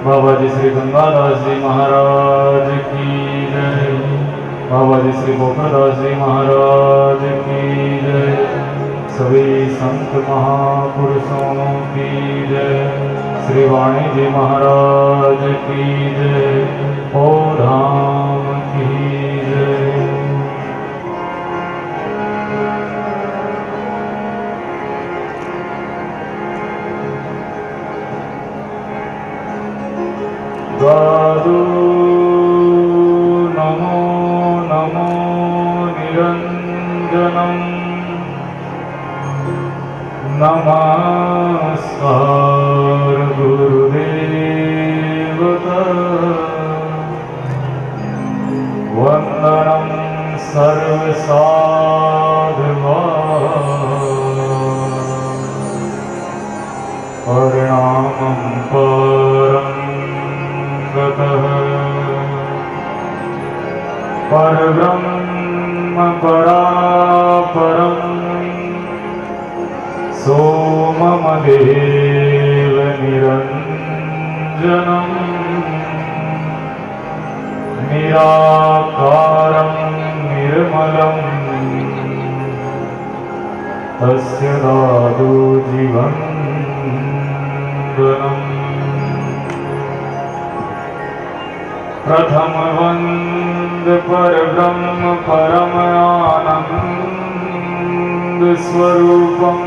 बाबा जी श्री गंगादास जी महाराज की जय। बाबा जी श्री गोपालदास जी महाराज की जय। सभी संत महापुरुषों की जय। श्री वाणी जी महाराज की जय। ओ धाम की जय। साधु नमो नमो निरंजनम नमस्कार गुरुदेवता वंदनम सर्वसाधुवा परिणामं परं परब्रह्म परापरम् सोममदेव निरञ्जनम् निराकारं निर्मलं तस्य दादु जीवनम् प्रथम वंद परब्रह्म परमानंद स्वरूपम्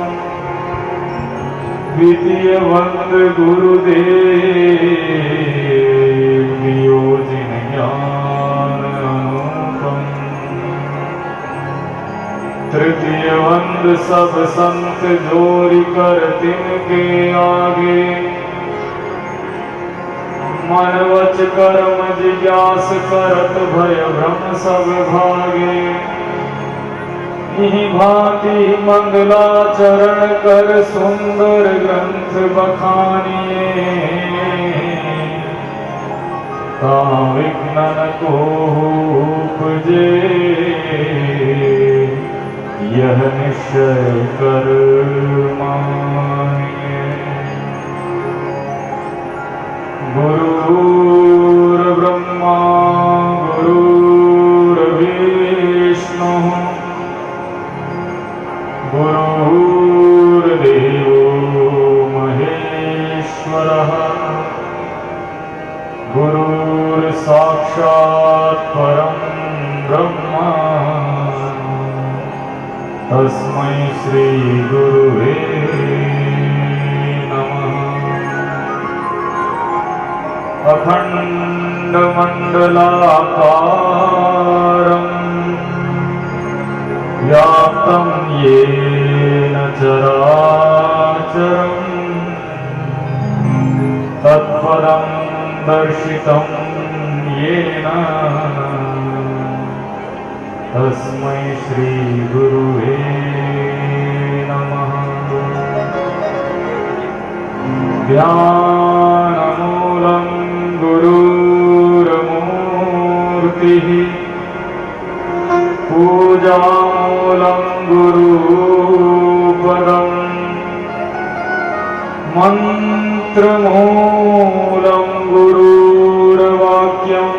द्वितीय वंद गुरुदेव नियोजिन ज्ञान अनुपम। तृतीय वंद सब संत जोरी कर तिनके आगे मन वच कर्म जिज्ञास करत भय भ्रम सब भागे। इहि भांति मंगलाचरण कर सुंदर ग्रंथ बखानिए ता विघ्नन को उपजे यह निश्चय कर मानिए। गुरुर्ब्रह्मा गुरुर्विष्णुः गुरुर्देवो महेश्वरः गुरुर्साक्षात् परं ब्रह्म तस्मै श्री गुरुवे अखंड मंडलाकारं व्याप्तं येन चराचरं तत्पदं दर्शितं येन तस्मै श्री गुरुवे नमः। ध्यानमूलं गुरुर्मूर्तिः पूजामूलं गुरुपदम् मन्त्रमूलं गुरुर्वाक्यम्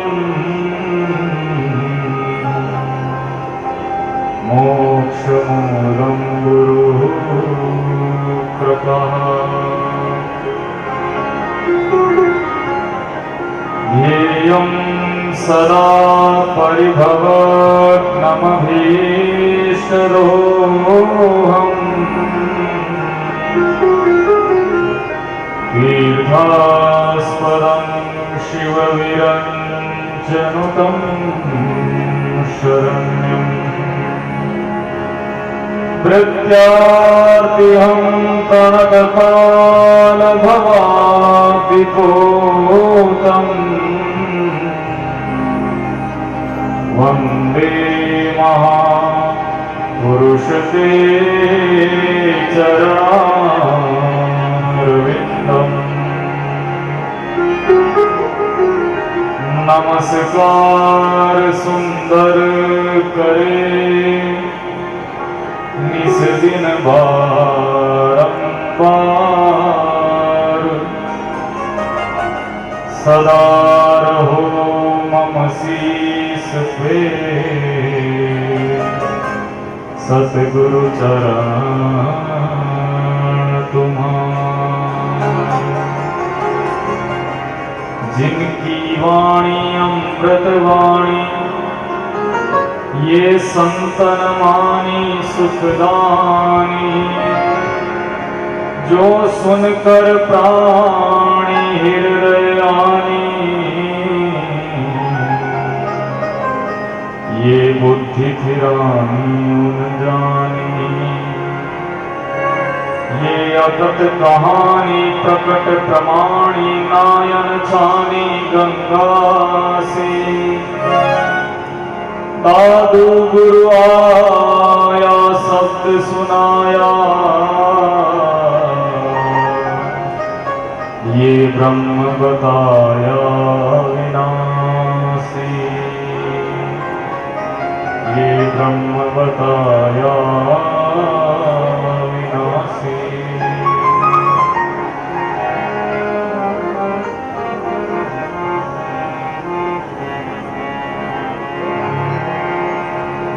मोक्षमूलं गुरुकृपा। ध्येयं सदा परिभवग्नमभीष्टदोहम् तीर्थास्पदं शिवविरञ्जनुतं शरण्यम् प्रत्यार्तिहं तनकपालभवापिपोतम् वन्दे महापुरुषते चरणारविन्दम्। नमस्कार सुंदर करे निस दिन बारंबार सदा रहो मम शीस पे, सतगुरु चरण तुम्हारा। जिनकी वाणी अमृत वाणी, ये संतन मानी सुखदानी। जो सुनकर प्राणी हृदयानी, ये बुद्धि थिरानी उन जानी। ये अगत कहानी प्रकट प्रमाणी, नायन छानी गंगा से। दादू गुरु आया शब्द सुनाया, ये ब्रह्म बताया विनाशी। ये ब्रह्म बताया विनाशी।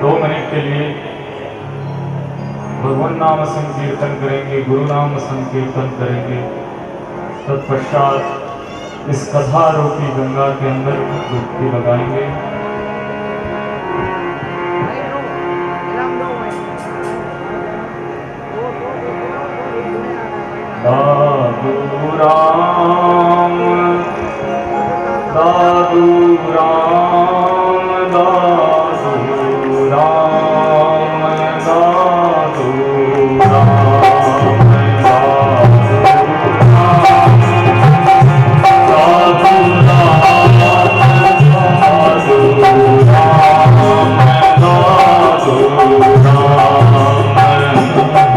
2 मिनट के लिए भगवान नाम संकीर्तन करेंगे, गुरु नाम संकीर्तन करेंगे। तत्पश्चात इस कथा रूपी गंगा के अंदर डुबकी लगाएंगे। दादू राम दादू राम दादू राम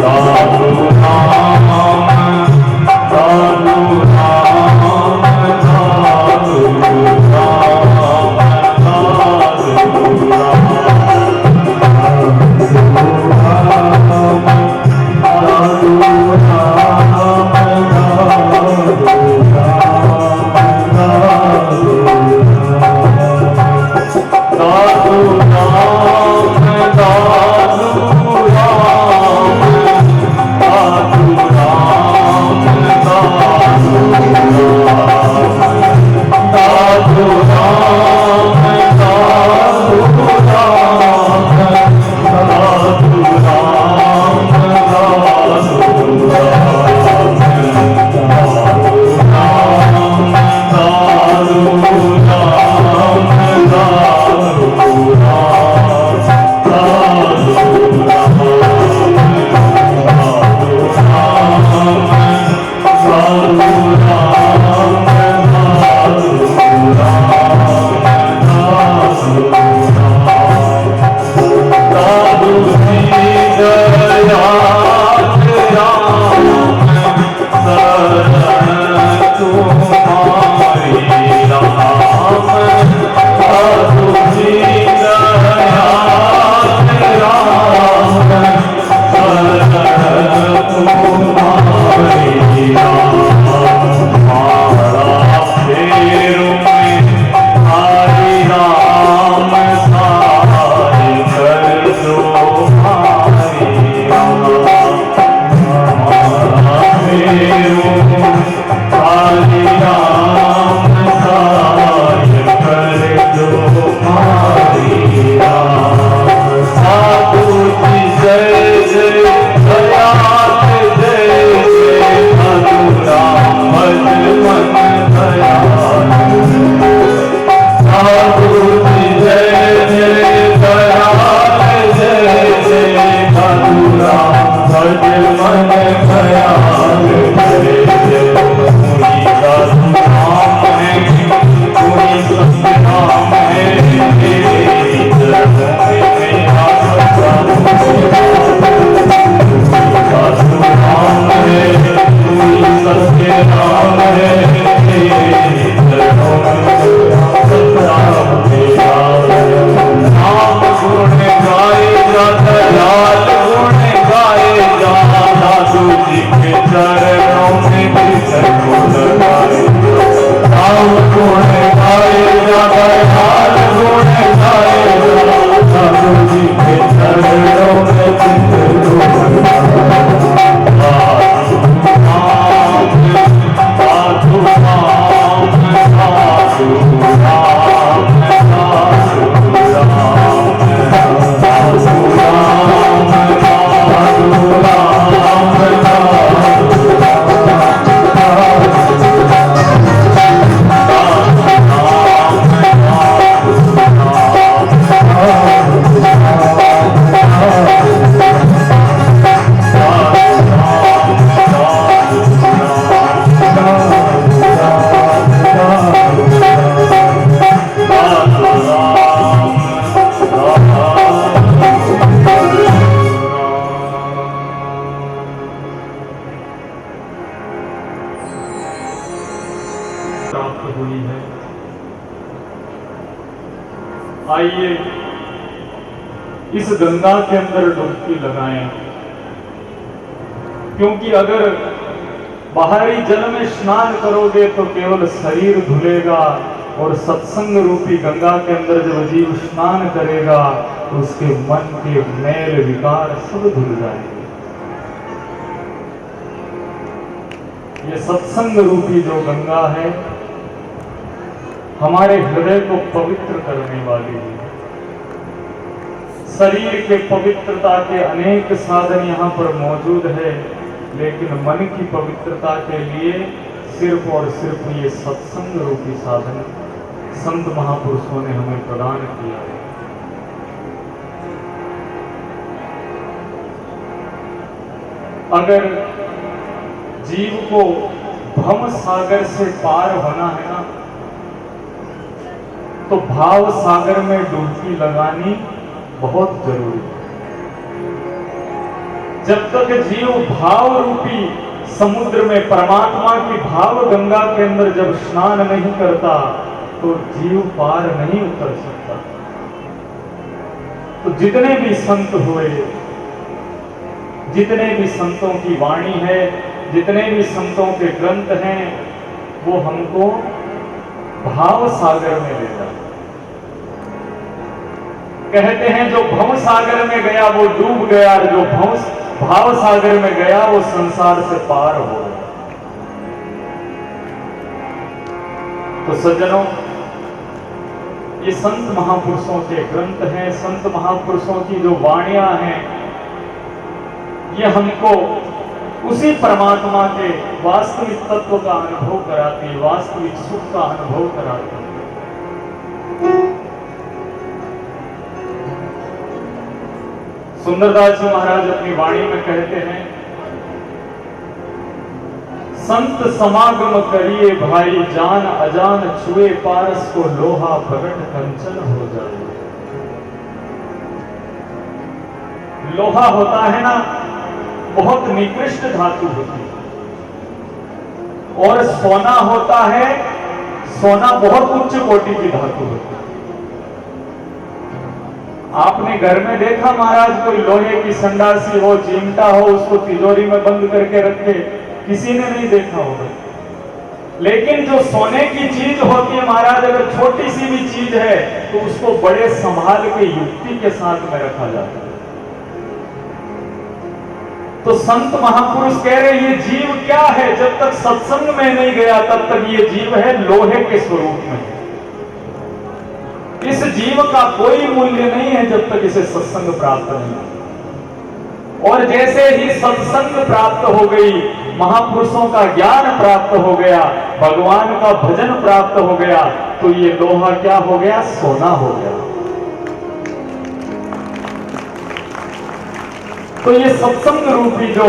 दादू राम दादू राम हुई है। आइए इस गंगा के अंदर डुबकी लगाएं, क्योंकि अगर बाहरी जल में स्नान करोगे तो केवल शरीर धुलेगा, और सत्संग रूपी गंगा के अंदर जब जीव स्नान करेगा तो उसके मन के मैल विकार सब धुल जाएंगे। ये सत्संग रूपी जो गंगा है हमारे हृदय को पवित्र करने वाली है। शरीर के पवित्रता के अनेक साधन यहाँ पर मौजूद है, लेकिन मन की पवित्रता के लिए सिर्फ और सिर्फ ये सत्संग रूपी साधन संत महापुरुषों ने हमें प्रदान किया है। अगर जीव को भव सागर से पार होना है ना, तो भाव सागर में डुबकी लगानी बहुत जरूरी है। जब तक जीव भाव रूपी समुद्र में परमात्मा की भाव गंगा के अंदर जब स्नान नहीं करता तो जीव पार नहीं उतर सकता। तो जितने भी संत हुए, जितने भी संतों की वाणी है, जितने भी संतों के ग्रंथ हैं, वो हमको भाव सागर में ले जाते। कहते हैं जो भव सागर में गया वो डूब गया, और जो भाव सागर में गया वो संसार से पार हो गया। तो सज्जनों, ये संत महापुरुषों के ग्रंथ हैं, संत महापुरुषों की जो वाणियां हैं, ये हमको उसी परमात्मा के वास्तविक तत्व का अनुभव कराती है, वास्तविक सुख का अनुभव कराती है। सुंदरदास जी महाराज अपनी वाणी में कहते हैं, संत समागम करिए भाई, जान अजान छुए पारस को, लोहा प्रगट कंचन हो जाए। लोहा होता है ना, बहुत निकृष्ट धातु होती है, और सोना होता है, सोना बहुत उच्च कोटि की धातु होती है। आपने घर में देखा महाराज कोई लोहे की संडासी हो, चिमटा हो, उसको तिजोरी में बंद करके रखे? किसी ने नहीं देखा होगा। लेकिन जो सोने की चीज होती है महाराज, अगर छोटी सी भी चीज है तो उसको बड़े संभाल के युक्ति के साथ में रखा जाता है। तो संत महापुरुष कह रहे ये जीव क्या है? जब तक सत्संग में नहीं गया तब तक ये जीव है लोहे के स्वरूप में। इस जीव का कोई मूल्य नहीं है जब तक इसे सत्संग प्राप्त नहीं। और जैसे ही सत्संग प्राप्त हो गई, महापुरुषों का ज्ञान प्राप्त हो गया, भगवान का भजन प्राप्त हो गया, तो ये लोहा क्या हो गया? सोना हो गया। तो ये सत्संग रूपी जो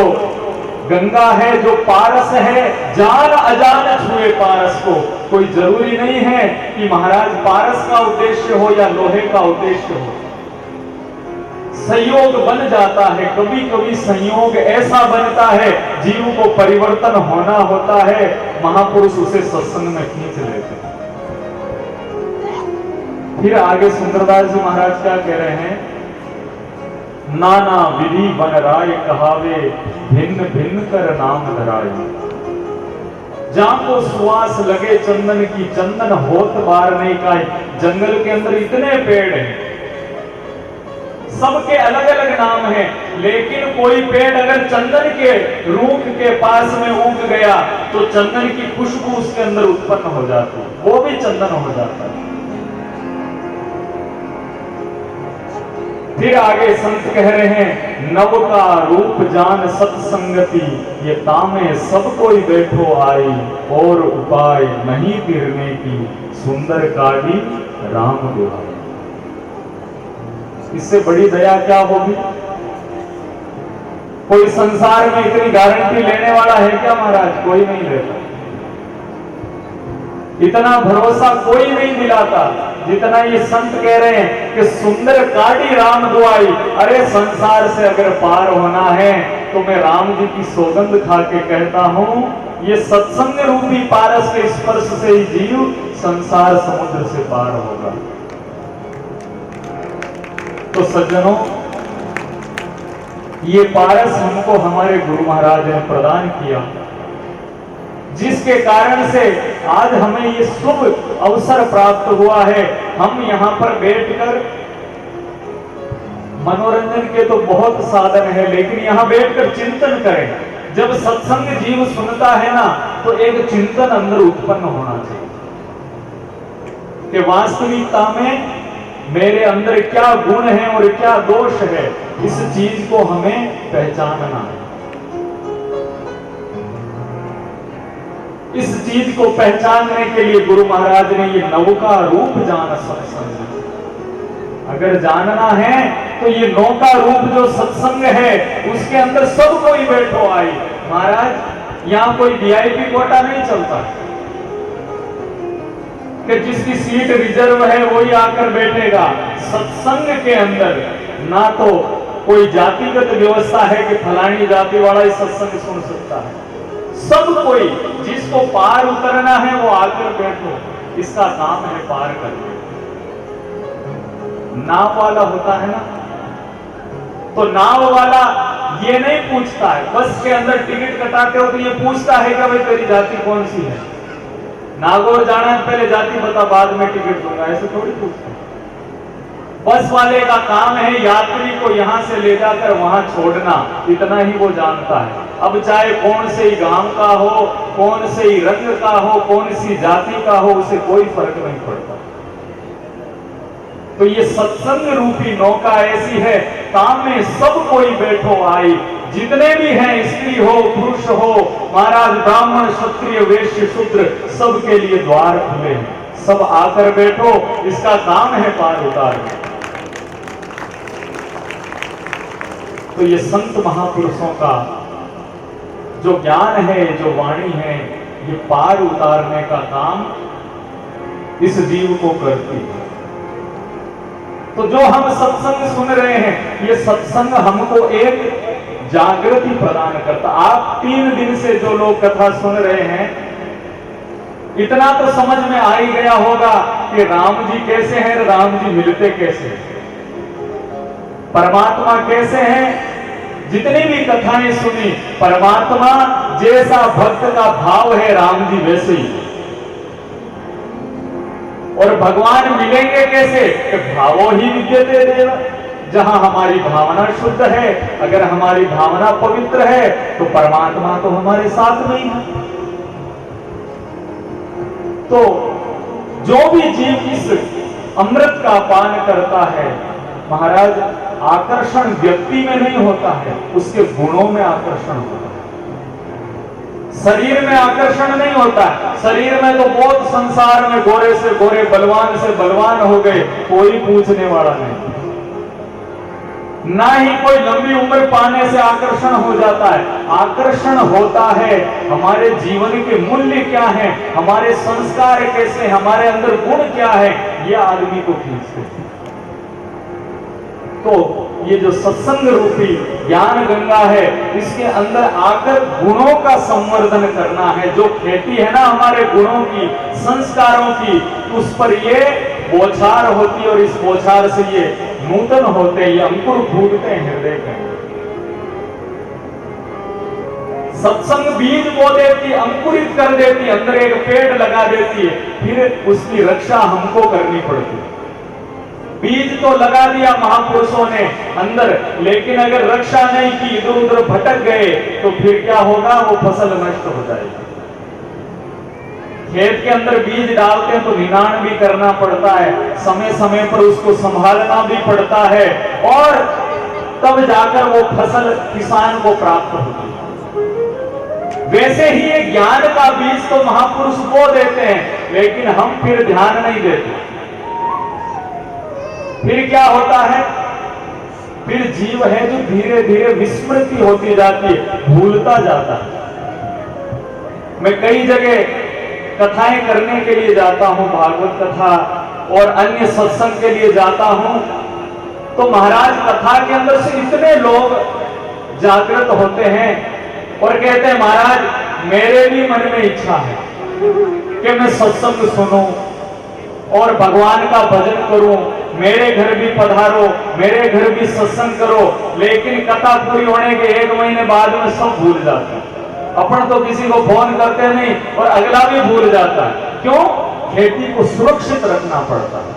गंगा है, जो पारस है, जान अजान छुए पारस को। कोई जरूरी नहीं है कि महाराज पारस का उद्देश्य हो या लोहे का उद्देश्य हो। संयोग बन जाता है, कभी कभी संयोग ऐसा बनता है, जीव को परिवर्तन होना होता है, महापुरुष उसे सत्संग में खींच लेते हैं। फिर आगे सुंदरदास जी महाराज क्या कह रहे हैं? नाना विधि बन राय कहावे, भिन्न भिन्न कर नाम धराए। जाको सुवास लगे चंदन की, चंदन होत बार नहीं काई। जंगल के अंदर इतने पेड़ हैं, सबके अलग अलग नाम हैं, लेकिन कोई पेड़ अगर चंदन के रूख के पास में उग गया तो चंदन की खुशबू उसके अंदर उत्पन्न हो जाती है, वो भी चंदन हो जाता है। फिर आगे संत कह रहे हैं, नव का रूप जान सत्संगति, ये तामे सब कोई बैठो आई, और उपाय नहीं गिरने की, सुंदर काढ़ी राम दुहाई। इससे बड़ी दया क्या होगी? कोई संसार में इतनी गारंटी लेने वाला है क्या महाराज? कोई नहीं लेता। इतना भरोसा कोई नहीं दिलाता जितना ये संत कह रहे हैं कि सुंदर काढ़ी राम दुआई। अरे संसार से अगर पार होना है तो मैं राम जी की सौगंध खा के कहता हूं ये सत्संग रूपी पारस के स्पर्श से ही जीव संसार समुद्र से पार होगा। तो सज्जनों, ये पारस हमको हमारे गुरु महाराज ने प्रदान किया, जिसके कारण से आज हमें ये शुभ अवसर प्राप्त हुआ है। हम यहाँ पर बैठकर, मनोरंजन के तो बहुत साधन है, लेकिन यहाँ बैठकर चिंतन करें। जब सत्संग जीव सुनता है ना, तो एक चिंतन अंदर उत्पन्न होना चाहिए कि वास्तविकता में मेरे अंदर क्या गुण है और क्या दोष है, इस चीज को हमें पहचानना है। इस चीज को पहचानने के लिए गुरु महाराज ने ये नौका रूप जान सत्संग, अगर जानना है तो ये नौका रूप जो सत्संग है उसके अंदर सब कोई बैठो आई। महाराज, यहां कोई वीआईपी कोटा नहीं चलता कि जिसकी सीट रिजर्व है वही आकर बैठेगा। सत्संग के अंदर ना तो कोई जातिगत व्यवस्था है कि फलानी जाति वाला ही सत्संग सुन सकता है। सब कोई, जिसको पार उतरना है वो आकर बैठो, इसका काम है पार करना। नाव वाला होता है ना, तो नाव वाला ये नहीं पूछता है, बस के अंदर टिकट कटाते हो तो ये पूछता है कि भाई तेरी जाति कौन सी है, नागौर जाना है पहले जाति बता, बाद में टिकट दूंगा, ऐसे थोड़ी पूछता है। बस वाले का काम है यात्री को यहां से ले जाकर वहां छोड़ना, इतना ही वो जानता है। अब चाहे कौन से ही गांव का हो, कौन से ही रंग का हो, कौन सी जाति का हो, उसे कोई फर्क नहीं पड़ता। तो ये सत्संग रूपी नौका ऐसी है, काम में सब कोई बैठो आई, जितने भी हैं, स्त्री हो पुरुष हो, महाराज ब्राह्मण क्षत्रिय वैश्य शूद्र, सबके लिए द्वार खुले हैं, सब आकर बैठो, इसका काम है पार उतारना। तो ये संत महापुरुषों का जो ज्ञान है, जो वाणी है, ये पार उतारने का काम इस जीव को करती है। तो जो हम सत्संग सुन रहे हैं, ये सत्संग हमको एक जागृति प्रदान करता। आप 3 दिन से जो लोग कथा सुन रहे हैं, इतना तो समझ में आ ही गया होगा कि राम जी कैसे हैं, राम जी मिलते कैसे हैं, परमात्मा कैसे हैं। जितनी भी कथाएं सुनी, परमात्मा जैसा भक्त का भाव है, राम जी वैसे ही। और भगवान मिलेंगे कैसे? कि भावो ही विद्यते देव। जहां हमारी भावना शुद्ध है, अगर हमारी भावना पवित्र है, तो परमात्मा तो हमारे साथ में ही है। तो जो भी जीव इस अमृत का पान करता है, महाराज, आकर्षण व्यक्ति में नहीं होता है, उसके गुणों में आकर्षण होता है। शरीर में आकर्षण नहीं होता। शरीर में तो बहुत संसार में गोरे से गोरे, बलवान से बलवान हो गए, कोई पूछने वाला नहीं। ना ही कोई लंबी उम्र पाने से आकर्षण हो जाता है। आकर्षण होता है हमारे जीवन के मूल्य क्या है, हमारे संस्कार कैसे, हमारे अंदर गुण क्या है, ये आदमी को खींचते हैं। तो ये जो सत्संग रूपी ज्ञान गंगा है, इसके अंदर आकर गुणों का संवर्धन करना है। जो खेती है ना हमारे गुणों की, संस्कारों की, उस पर ये बौछार होती है और इस बौछार से ये नूतन होते, ये अंकुर फूटते हैं हृदय के। सत्संग बीज बो देती, अंकुरित कर देती, अंदर एक पेड़ लगा देती है, फिर उसकी रक्षा हमको करनी पड़ती है। बीज तो लगा दिया महापुरुषों ने अंदर, लेकिन अगर रक्षा नहीं की, इधर उधर भटक गए, तो फिर क्या होगा? वो फसल नष्ट हो जाएगी। खेत के अंदर बीज डालते हैं तो निनाण भी करना पड़ता है, समय समय पर उसको संभालना भी पड़ता है, और तब जाकर वो फसल किसान को प्राप्त होती है। वैसे ही ये ज्ञान का बीज तो महापुरुष बो देते हैं, लेकिन हम फिर ध्यान नहीं देते। फिर क्या होता है? फिर जीव है जो धीरे धीरे विस्मृति होती जाती है, भूलता जाता है। मैं कई जगह कथाएं करने के लिए जाता हूं, भागवत कथा और अन्य सत्संग के लिए जाता हूं, तो महाराज कथा के अंदर से इतने लोग जागृत होते हैं और कहते हैं, महाराज मेरे भी मन में इच्छा है कि मैं सत्संग सुनूं और भगवान का भजन करूं, मेरे घर भी पधारो, मेरे घर भी सत्संग करो, लेकिन कथा पूरी होने के 1 महीने बाद में सब भूल जाते हैं। अपन तो किसी को फोन करते नहीं और अगला भी भूल जाता है। क्यों? खेती को सुरक्षित रखना पड़ता है।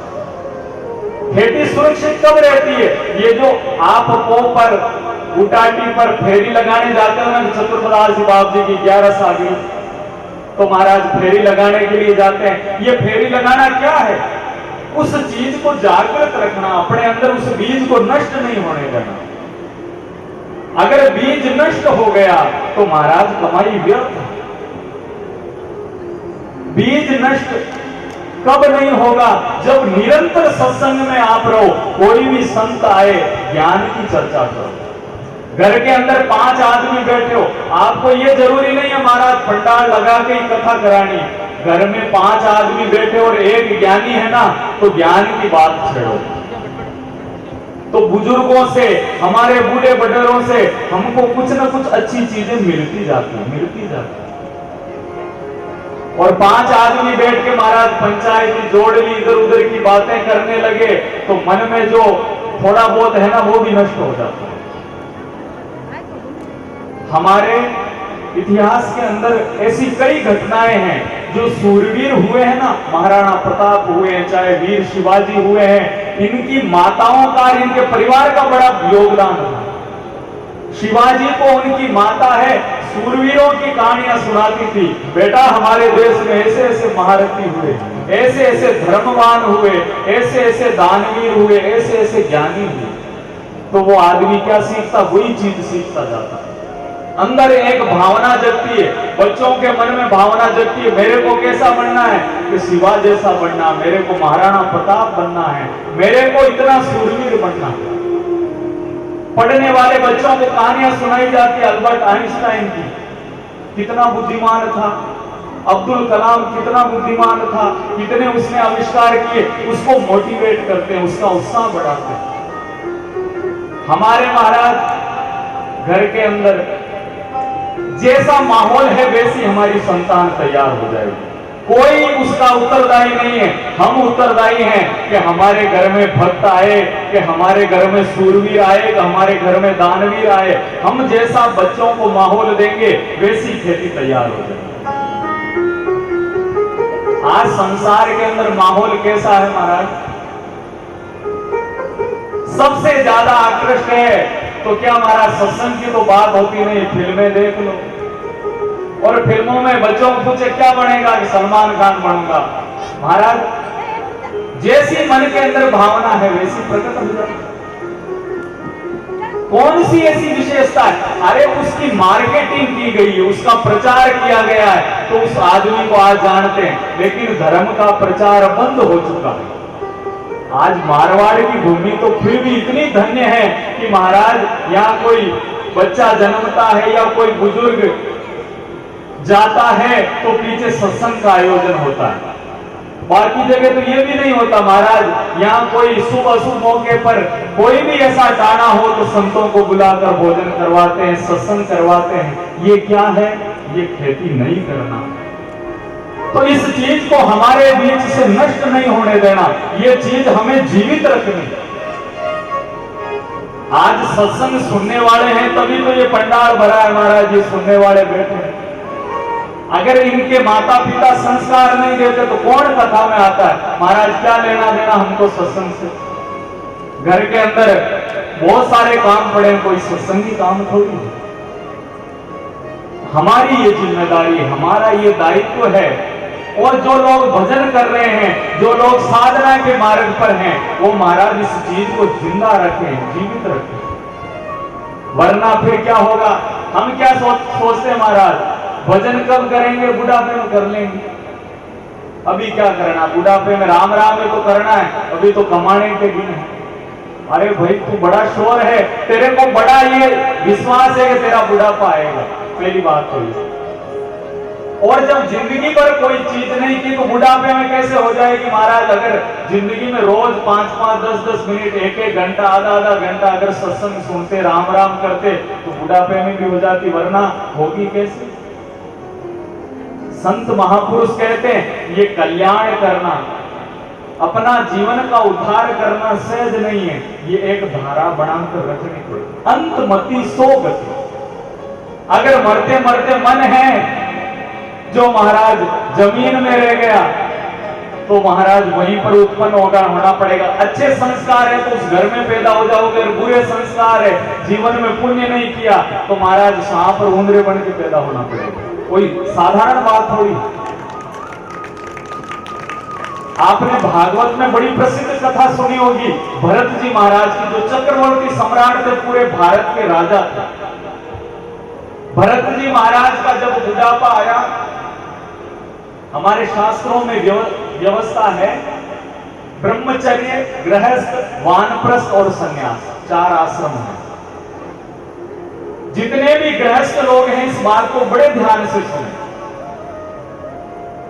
खेती सुरक्षित कब रहती है? ये जो आप पो पर उटाटी पर फेरी लगाने जाते हो ना, चतुर्पदार बाबा जी की 11 साल तो महाराज फेरी लगाने के लिए जाते हैं। ये फेरी लगाना क्या है? उस चीज को जागृत रखना, अपने अंदर उस बीज को नष्ट नहीं होने देना। अगर बीज नष्ट हो गया तो महाराज कमाई व्यर्थ है। बीज नष्ट कब नहीं होगा? जब निरंतर सत्संग में आप रहो, कोई भी संत आए, ज्ञान की चर्चा करो। घर के अंदर 5 आदमी बैठे हो, आपको ये जरूरी नहीं है महाराज पंडाल लगा के ही कथा करानी। घर में 5 आदमी बैठे और एक ज्ञानी है ना, तो ज्ञान की बात छेड़ो। तो बुजुर्गों से, हमारे बूढ़े बड़रों से हमको कुछ ना कुछ अच्छी चीजें मिलती जाती है। और 5 आदमी बैठ के महाराज पंचायत जोड़ ली, इधर उधर की बातें करने लगे, तो मन में जो थोड़ा बहुत है ना, वो भी नष्ट हो जाता है। हमारे इतिहास के अंदर ऐसी कई घटनाएं हैं जो सूरवीर हुए हैं ना, महाराणा प्रताप हुए हैं, चाहे वीर शिवाजी हुए हैं, इनकी माताओं का, इनके परिवार का बड़ा योगदान था। शिवाजी को उनकी माता है सूरवीरों की कहानियां सुनाती थी, बेटा हमारे देश में ऐसे ऐसे महारथी हुए, ऐसे ऐसे धर्मवान हुए, ऐसे ऐसे दानवीर हुए, ऐसे ऐसे ज्ञानी हुए। तो वो आदमी क्या सीखता? वही चीज सीखता जाता। अंदर एक भावना जगती है, बच्चों के मन में भावना जगती है, मेरे को कैसा बनना है? कि शिवा जैसा बनना, मेरे को महाराणा प्रताप बनना है, मेरे को इतना सूरवीर बनना है। पढ़ने वाले बच्चों को कहानियां सुनाई जाती है अल्बर्ट आइंस्टाइन की, कितना बुद्धिमान था, अब्दुल कलाम कितना बुद्धिमान था, कितने उसने आविष्कार किए, उसको मोटिवेट करते हैं, उसका उत्साह बढ़ाते हैं। हमारे महाराज घर के अंदर जैसा माहौल है वैसी हमारी संतान तैयार हो जाएगी। कोई उसका उत्तरदायी नहीं है, हम उत्तरदायी हैं कि हमारे घर में भक्त आए, कि हमारे घर में सूरवीर आए, कि हमारे घर में दानवीर आए। हम जैसा बच्चों को माहौल देंगे वैसी खेती तैयार हो जाएगी। आज संसार के अंदर माहौल कैसा है महाराज? सबसे ज्यादा आकृष्ट है तो क्या महाराज सत्संग की तो बात होती नहीं, फिल्में देख लो, और फिल्मों में बच्चों को पूछे क्या बनेगा? कि सलमान खान बनूंगा। महाराज जैसी मन के अंदर भावना है वैसी प्रकट हो जाती। कौन सी ऐसी विशेषता है? अरे उसकी मार्केटिंग की गई है, उसका प्रचार किया गया है, तो उस आदमी को आज जानते हैं। लेकिन धर्म का प्रचार बंद हो चुका है। आज मारवाड़ की भूमि तो फिर भी इतनी धन्य है कि महाराज यहाँ कोई बच्चा जन्मता है या कोई बुजुर्ग जाता है तो पीछे सत्संग का आयोजन होता है। बाकी जगह तो ये भी नहीं होता महाराज। यहाँ कोई शुभ अशुभ मौके पर कोई भी ऐसा टाना हो तो संतों को बुलाकर भोजन करवाते हैं, सत्संग करवाते हैं। ये क्या है? ये खेती नहीं करना। तो इस चीज को हमारे बीच से नष्ट नहीं होने देना, ये चीज हमें जीवित रखनी। आज सत्संग सुनने वाले हैं तभी तो ये पंडाल भरा है महाराज, ये सुनने वाले बैठे हैं। अगर इनके माता पिता संस्कार नहीं देते तो कौन कथा में आता है? महाराज क्या लेना देना हमको सत्संग से? घर के अंदर बहुत सारे काम पड़े, कोई सत्संगी काम थोड़ी है। हमारी ये जिम्मेदारी, हमारा ये दायित्व है। और जो लोग भजन कर रहे हैं, जो लोग साधना के मार्ग पर हैं, वो महाराज इस चीज को जिंदा रखें, जीवित रखें। वरना फिर क्या होगा? हम क्या सोचते हैं महाराज, भजन कब करेंगे? बुढ़ापे में कर लेंगे। अभी क्या करना? बुढ़ापे में राम राम में तो करना है, अभी तो कमाने के दिन है। अरे भाई तू बड़ा शोर है, तेरे को बड़ा ये विश्वास है कि तेरा बुढ़ापा आएगा, पहली बात तो ये। और जब जिंदगी पर कोई चीज नहीं की तो बुढ़ापे में कैसे हो जाएगी महाराज? अगर जिंदगी में रोज 5-5, 10-10 मिनट, 1-1 घंटा, आधा-आधा घंटा अगर सत्संग सुनते, राम राम करते तो बुढ़ापे में भी हो जाती, वरना होगी कैसे? संत महापुरुष कहते हैं ये कल्याण करना, अपना जीवन का उद्धार करना सहज नहीं है, ये एक धारा बनाकर रखनी पड़ेगी। अंतमति सो गति। अगर मरते मरते मन है जो महाराज जमीन में रह गया तो महाराज वहीं पर उत्पन्न होना पड़ेगा। अच्छे संस्कार है तो उस घर में पैदा हो जाओगे, और बुरे संस्कार है, जीवन में पुण्य नहीं किया तो महाराज सांप और उंदरे बन के पैदा होना पड़ेगा। कोई साधारण बात थोड़ी। आपने भागवत में बड़ी प्रसिद्ध कथा सुनी होगी भरत जी महाराज की, जो चक्रवर्ती सम्राट थे, पूरे भारत के राजा थे। भरत जी महाराज का जब बुढ़ापा आया, हमारे शास्त्रों में व्यवस्था है ब्रह्मचर्य, गृहस्थ, वानप्रस्थ और सन्यास, 4 आश्रम हैं। जितने भी गृहस्थ लोग हैं इस बात को बड़े ध्यान से सुने।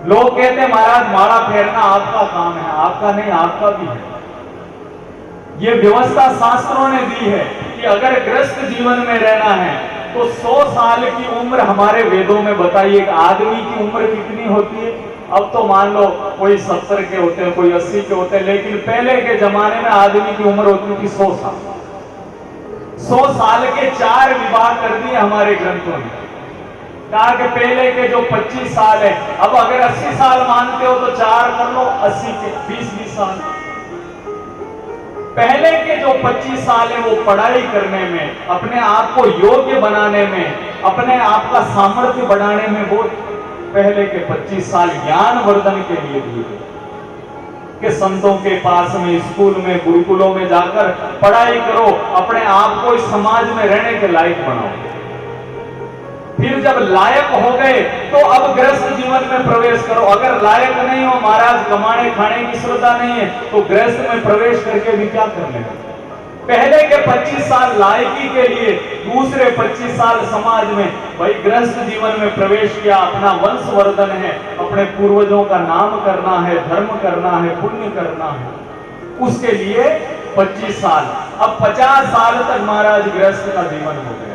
लोग कहते हैं महाराज माला फेरना आपका काम है, आपका नहीं, आपका भी है। यह व्यवस्था शास्त्रों ने दी है कि अगर गृहस्थ जीवन में रहना है तो 100 साल की उम्र हमारे वेदों में बताई। एक आदमी की उम्र कितनी होती है? अब तो मान लो कोई 70 के होते हैं, कोई 80 के होते हैं, लेकिन पहले के जमाने में आदमी की उम्र होती थी 100 साल। 100 साल के 4 विभाग कर दिए हमारे ग्रंथों ने। कहा कि पहले के जो 25 साल है, अब अगर 80 साल मानते हो तो 4 कर लो, 80 के 20-20 साल। पहले के जो 25 साल है वो पढ़ाई करने में, अपने आप को योग्य बनाने में, अपने आप का सामर्थ्य बढ़ाने में, वो पहले के 25 साल ज्ञान वर्धन के लिए दिए गए कि संतों के पास में, स्कूल में, गुरुकुलों में जाकर पढ़ाई करो, अपने आप को इस समाज में रहने के लायक बनाओ। फिर जब लायक हो गए तो अब गृहस्थ जीवन में प्रवेश करो। अगर लायक नहीं हो, महाराज कमाने खाने की श्रद्धा नहीं है, तो गृहस्थ में प्रवेश करके भी क्या कर लेंगे? पहले के 25 साल लायकी के लिए, दूसरे 25 साल समाज में। भाई गृहस्थ जीवन में प्रवेश किया, अपना वंश वर्धन है, अपने पूर्वजों का नाम करना है, धर्म करना है, पुण्य करना है, उसके लिए 25 साल। अब 50 साल तक महाराज गृहस्थ का जीवन हो गया।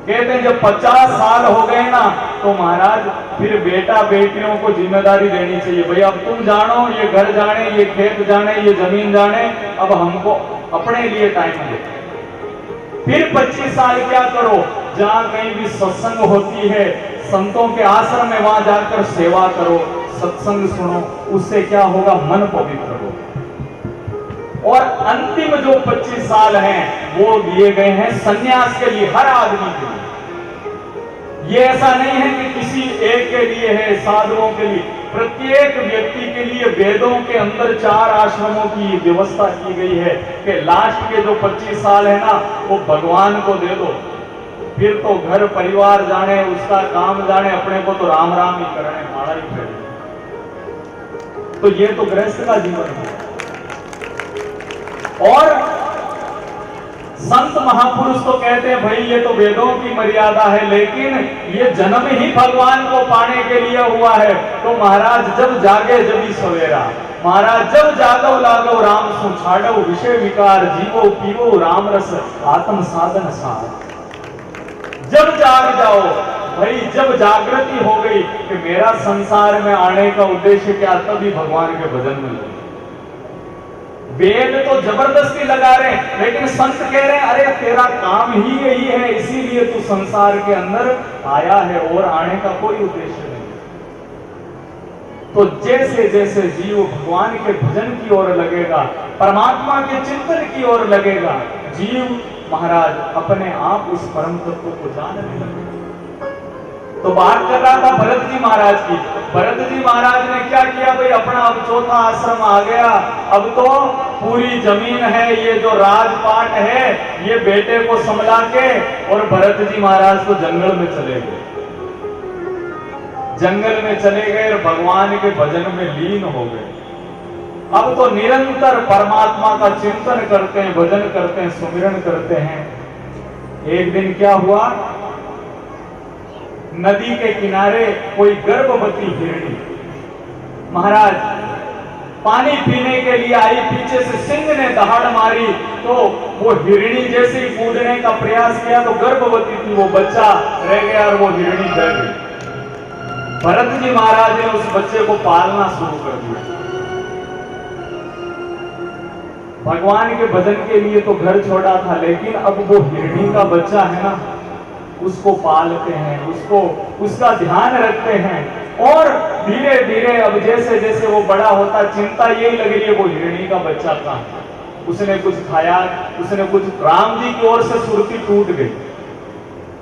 कहते हैं जब 50 साल हो गए ना तो महाराज फिर बेटा बेटियों को जिम्मेदारी देनी चाहिए। भाई अब तुम जानो, ये घर जाने, ये खेत जाने, ये जमीन जाने, अब हमको अपने लिए टाइम दे। फिर 25 साल क्या करो, जहां कहीं भी सत्संग होती है, संतों के आश्रम में, वहां जाकर सेवा करो, सत्संग सुनो, उससे क्या होगा? मन पवित्र हो। और अंतिम जो 25 साल हैं वो दिए गए हैं सन्यास के लिए, हर आदमी के लिए। ये ऐसा नहीं है कि किसी एक के लिए है, साधुओं के लिए, प्रत्येक व्यक्ति के लिए वेदों के अंदर 4 आश्रमों की व्यवस्था की गई है कि लास्ट के जो 25 साल है ना वो भगवान को दे दो, फिर तो घर परिवार जाने, उसका काम जाने, अपने को तो राम राम ही करने, माड़ा ही करने। तो ये तो गृहस्थ का जीवन है। और संत महापुरुष तो कहते हैं भाई ये तो वेदों की मर्यादा है, लेकिन ये जन्म ही भगवान को पाने के लिए हुआ है। तो महाराज जब जागे जब ही सवेरा, महाराज जब जागो लागो राम सु छाड़ो विषय विकार, जीवो पीवो राम रस आत्म साधन सार। जब जाग जाओ भाई, जब जागृति हो गई कि मेरा संसार में आने का उद्देश्य क्या, तभी भगवान के भजन में लगे। वेद तो जबरदस्ती लगा रहे हैं, लेकिन संत कह रहे हैं अरे तेरा काम ही यही है, इसीलिए तू संसार के अंदर आया है, और आने का कोई उद्देश्य नहीं। तो जैसे जैसे जीव भगवान के भजन की ओर लगेगा, परमात्मा के चिंतन की ओर लगेगा, जीव महाराज अपने आप उस परम तत्व को जानने लगेगा। तो बात कर रहा था भरत जी महाराज की। भरत जी महाराज ने क्या किया भाई, अपना अब 4था आश्रम आ गया, अब तो पूरी जमीन है, ये जो राजपाट है ये बेटे को संभला के, और भरत जी महाराज तो जंगल में चले गए। जंगल में चले गए और भगवान के भजन में लीन हो गए। अब तो निरंतर परमात्मा का चिंतन करते हैं, भजन करते हैं, सुमिरन करते हैं। एक दिन क्या हुआ, नदी के किनारे कोई गर्भवती हिरणी महाराज पानी पीने के लिए आई, पीछे से सिंह ने दहाड़ मारी, तो वो हिरणी जैसे ही कूदने का प्रयास किया तो गर्भवती थी, वो बच्चा रह गया और वो हिरणी डर गई। भरत जी महाराज ने उस बच्चे को पालना शुरू कर दिया। भगवान के भजन के लिए तो घर छोड़ा था, लेकिन अब वो हिरणी का बच्चा है ना, उसको पालते हैं, उसको उसका ध्यान रखते हैं। और धीरे धीरे अब जैसे जैसे वो बड़ा होता, चिंता यही लग रही है वो हिरणी का बच्चा कहाँ है, उसने कुछ खाया, उसने कुछ, राम जी की ओर से सुरती टूट गई।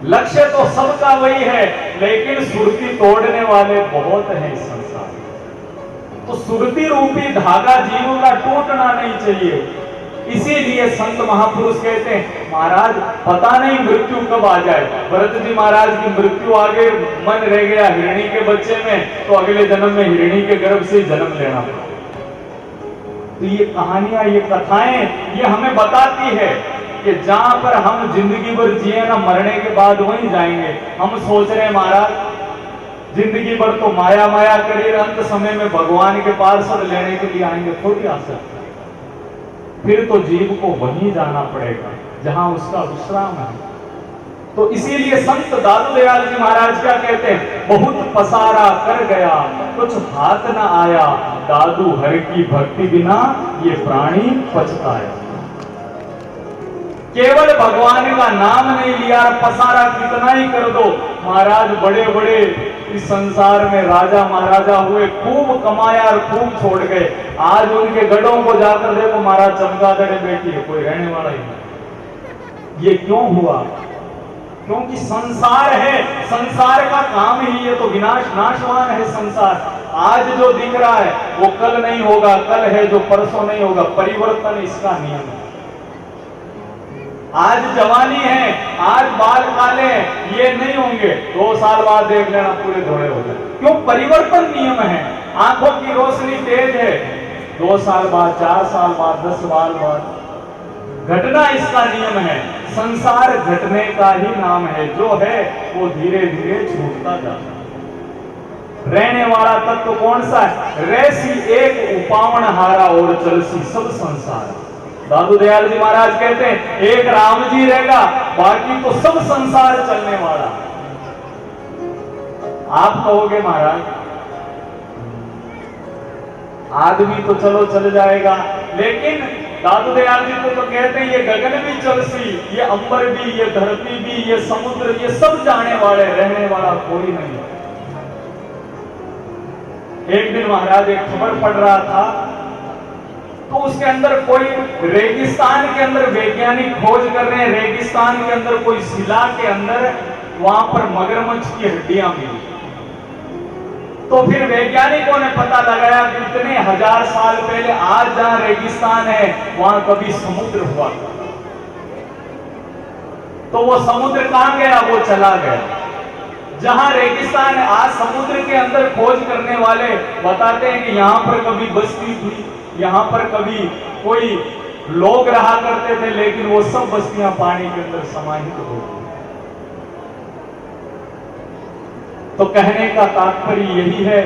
लक्ष्य तो सबका वही है, लेकिन सुरती तोड़ने वाले बहुत हैं इस संसार में। तो सुरती रूपी धागा जीव का टूटना नहीं चाहिए। इसीलिए संत महापुरुष कहते हैं, महाराज पता नहीं मृत्यु कब आ जाए। भरत जी महाराज की मृत्यु आ गई, मन रह गया हिरणी के बच्चे में, तो अगले जन्म में हिरणी के गर्भ से जन्म लेना पड़ा। तो ये कहानियां, ये कथाएं, ये हमें बताती है कि जहां पर हम जिंदगी भर जिए ना, मरने के बाद वहीं जाएंगे। हम सोच रहे हैं महाराज जिंदगी भर तो माया माया करिए, अंत समय में भगवान के पार्षद लेने के लिए आएंगे, थोड़ी आ सकते। फिर तो जीव को वहीं जाना पड़ेगा जहां उसका विश्राम है। तो इसीलिए संत दादू दयाल जी महाराज क्या कहते हैं, बहुत पसारा कर गया कुछ हाथ न आया, दादू हर की भक्ति बिना ये प्राणी पछताया। केवल भगवान का नाम नहीं लिया, पसारा कितना ही कर दो। महाराज बड़े बड़े इस संसार में राजा महाराजा हुए, खूब कमाया और खूब छोड़ गए। आज उनके गढ़ों को जाकर देखो, महाराज चमगादड़ बैठी है, कोई रहने वाला ही नहीं। ये क्यों हुआ? क्योंकि संसार है, संसार का काम ही ये तो विनाश नाशवान है संसार। आज जो दिख रहा है वो कल नहीं होगा, कल है जो परसों नहीं होगा। परिवर्तन इसका नियम है। आज जवानी है, आज बाल काले हैं, ये नहीं होंगे, 2 साल बाद देख लेना पूरे धोड़े हो गए। क्यों? परिवर्तन नियम है। आंखों की रोशनी तेज है, 2 साल बाद, 4 साल बाद, 10 साल बाद घटना इसका नियम है। संसार घटने का ही नाम है, जो है वो धीरे धीरे छूटता जाता है। रहने वाला तत्व कौन सा है? रहसी एक उपावण हारा और चलसी सब संसार। दादू दयाल जी महाराज कहते हैं, एक राम जी रहेगा, बाकी तो सब संसार चलने वाला। आप कहोगे महाराज आदमी तो चलो चल जाएगा, लेकिन दादू दयाल जी तो कहते हैं ये गगन भी चलसी, ये अंबर भी, ये धरती भी, ये समुद्र, ये सब जाने वाले, रहने वाला कोई नहीं। एक दिन महाराज एक खबर पढ़ रहा था, तो उसके अंदर कोई रेगिस्तान के अंदर वैज्ञानिक खोज कर रहे हैं, रेगिस्तान के अंदर कोई शिला के अंदर वहां पर मगरमच्छ की हड्डियां मिली। तो फिर वैज्ञानिकों ने पता लगाया कि इतने 1000 साल पहले आज जहां रेगिस्तान है वहां कभी समुद्र हुआ था। तो वो समुद्र कहां गया? वो चला गया। जहां रेगिस्तान है, आज समुद्र के अंदर खोज करने वाले बताते हैं कि यहां पर कभी बस्ती थी, यहां पर कभी कोई लोग रहा करते थे, लेकिन वो सब बस्तियां पानी के अंदर समाहित हो गई। तो कहने का तात्पर्य यही है,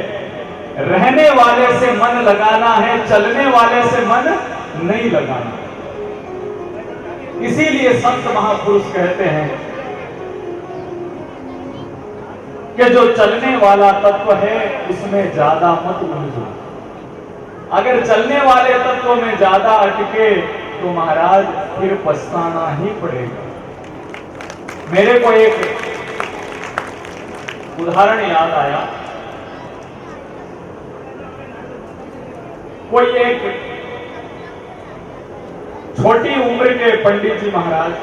रहने वाले से मन लगाना है, चलने वाले से मन नहीं लगाना। इसीलिए संत महापुरुष कहते हैं कि जो चलने वाला तत्व है उसमें ज्यादा मत उलझो। अगर चलने वाले तत्व में ज्यादा अटके तो महाराज फिर पछताना ही पड़ेगा। मेरे को एक उदाहरण याद आया। कोई एक छोटी उम्र के पंडित जी महाराज,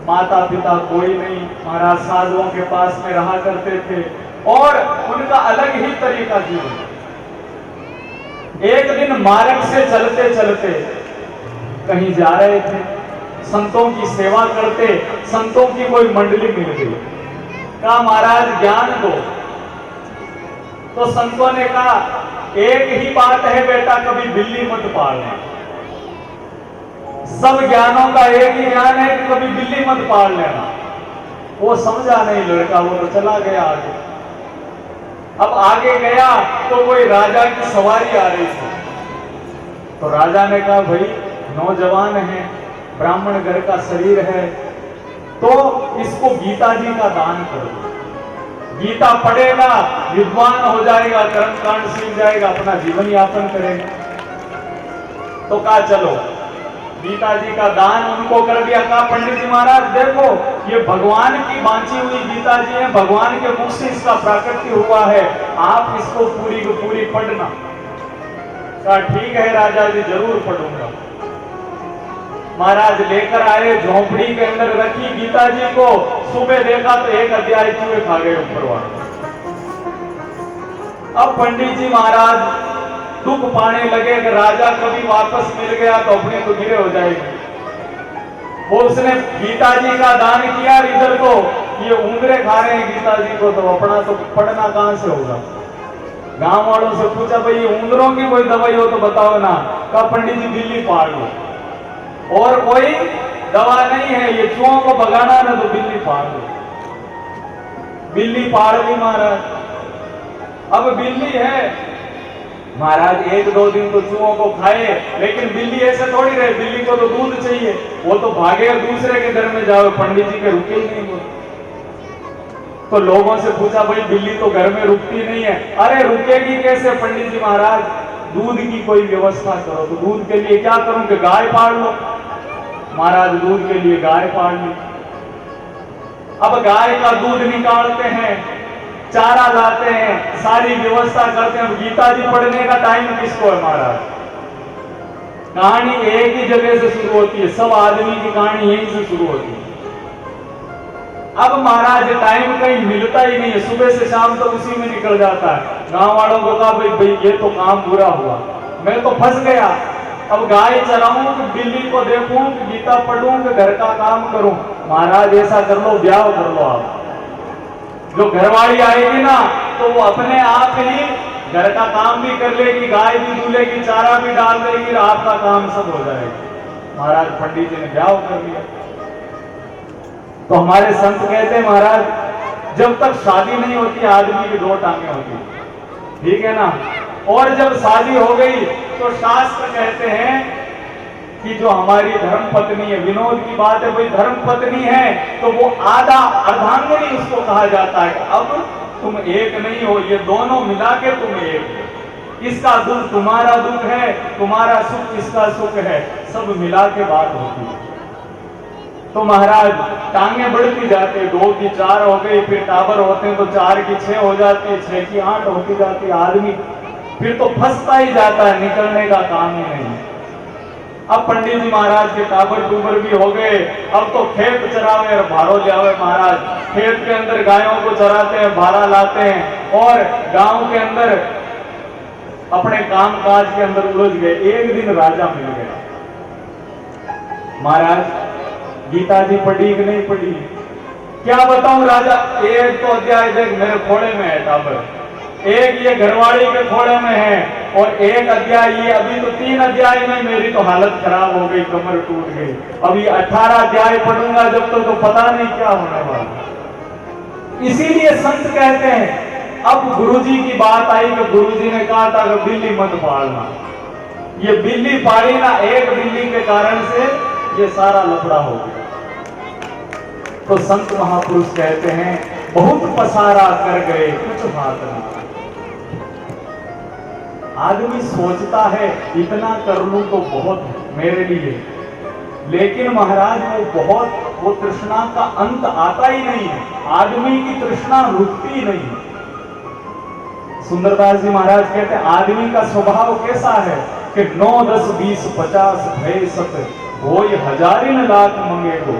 माता पिता कोई नहीं, महाराज साधुओं के पास में रहा करते थे और उनका अलग ही तरीका जीवन। एक दिन मार्ग से चलते चलते कहीं जा रहे थे, संतों की सेवा करते, संतों की कोई मंडली मिल गई। कहा महाराज ज्ञान दो। तो संतों ने कहा एक ही बात है बेटा, कभी बिल्ली मत पालना। सब ज्ञानों का एक ही ज्ञान है कि कभी बिल्ली मत पाल लेना। वो समझा नहीं लड़का, वो तो चला गया आगे। अब आगे गया तो कोई राजा की सवारी आ रही थी। तो राजा ने कहा भाई नौजवान है, ब्राह्मण घर का शरीर है, तो इसको गीता जी का दान कर दो। गीता पढ़ेगा, विद्वान हो जाएगा, कर्मकांड सीख जाएगा, अपना जीवन यापन करेगा। तो कहा चलो गीता जी का दान उनको कर दिया। कहा पंडित जी महाराज देखो ये भगवान की बांची हुई गीता जी है, भगवान के मुख से इसका प्राकट्य हुआ है, आप इसको पूरी को पूरी पढ़ना। कहा ठीक है राजा जी जरूर पढ़ूंगा। महाराज लेकर आए, झोंपड़ी के अंदर रखी गीता जी को। सुबह देखा तो एक अध्याय चूहे खा गए ऊपर वाले। अब पंडित जी महाराज दुख पाने लगे कि राजा कभी वापस मिल गया तो अपने तो गिरे हो जाएगी। वो उसने गीता जी का दान किया, इधर तो ये उंगरे खा रहे हैं गीता जी को, तो अपना तो पढ़ना कहां से होगा। गांव वालों से पूछा भाई उंगरों की कोई दवाई हो तो बताओ ना। कहा पंडित जी बिल्ली पाड़ लो, और कोई दवा नहीं है, ये चूहों को भगाना ना तो बिल्ली पाड़ लो। बिल्ली पाड़ ली महाराज। अब बिल्ली है महाराज, एक दो दिन तो चूहों को खाए, लेकिन बिल्ली ऐसे थोड़ी रहे, बिल्ली को तो दूध चाहिए, वो तो भागे दूसरे के घर में जाओ, पंडित जी के रुके ही नहीं वो। तो लोगों से पूछा भाई बिल्ली तो घर में रुकती नहीं है। अरे रुकेगी कैसे पंडित जी महाराज, दूध की कोई व्यवस्था करो। तो दूध के लिए क्या करूं कि गाय पाल लो। महाराज दूध के लिए गाय पाल ली। अब गाय का दूध निकालते हैं, चारा लाते हैं, सारी व्यवस्था करते हैं। गीता जी पढ़ने का टाइम किसको है महाराज? कहानी एक ही जगह से शुरू होती है, सब आदमी की कहानी यहीं से शुरू होती है। अब महाराज टाइम कहीं मिलता ही नहीं है, सुबह से शाम तक उसी में निकल जाता है। गांव वालों को कहा भाई भाई ये तो काम बुरा हुआ, मैं तो फंस गया। अब गाय चराऊं कि बिल्ली को देखूं कि गीता पढ़ूं कि घर का काम करूं। महाराज ऐसा कर लो, ब्याह कर लो आप। जो घरवाली आएगी ना तो वो अपने आप ही घर का काम भी कर लेगी, गाय भी दूलेगी, चारा भी डाल देगी, आपका काम सब हो जाएगा। महाराज पंडित जी ने ब्याह कर लिया। तो हमारे संत कहते हैं महाराज जब तक शादी नहीं होती आदमी की दो टांगें होती, ठीक है ना। और जब शादी हो गई तो शास्त्र कहते हैं कि जो हमारी धर्म पत्नी है, विनोद की बात है भाई, धर्म पत्नी है तो वो आधा अर्धांगिनी उसको कहा जाता है। अब तुम एक नहीं हो, ये दोनों मिला के तुम एक हो। इसका दुख तुम्हारा दुख है, तुम्हारा सुख इसका सुख है, सब मिला के बात होती है। तो महाराज टांगे बढ़ती जाती है, 2 की 4 हो गई, फिर टावर होते हैं तो 4 की 6 हो जाती है, 6 की 8 होती जाती है। आदमी फिर तो फंसता ही जाता है, निकलने का काम ही नहीं। अब पंडित जी महाराज के टाबर टूबर भी हो गए। अब तो खेत चरावे और भारो ले आवे महाराज। खेत के अंदर गायों को चराते हैं, भारा लाते हैं, और गांव के अंदर अपने काम काज के अंदर उलझ गए। एक दिन राजा मिल गया। महाराज गीता जी पढ़ी कि नहीं पढ़ी? क्या बताऊं राजा, एक तो अध्याय देख मेरे खोड़े में है टाबर, एक ये घरवाली के खोड़े में है, और एक अध्याय ये। अभी तो 3 अध्याय में मेरी तो हालत खराब हो गई, कमर टूट गई। अभी 18 अध्याय पढ़ूंगा जब तक तो पता नहीं क्या होने वाला। इसीलिए संत कहते हैं, अब गुरुजी की बात आई कि गुरुजी ने कहा था कि बिल्ली मत पालना। ये बिल्ली पाली ना, एक बिल्ली के कारण से ये सारा लफड़ा हो गया। तो संत महापुरुष कहते हैं बहुत पसारा कर गए कुछ बात नहीं। आदमी सोचता है इतना कर लूं तो बहुत मेरे लिए, लेकिन महाराज वो तृष्णा का अंत आता ही नहीं है। आदमी की तृष्णा रुकती नहीं। सुंदरदास जी महाराज कहते हैं आदमी का स्वभाव कैसा है कि 9, 10, 20, 50 भय सत होय हजारिन लाख मंगे को,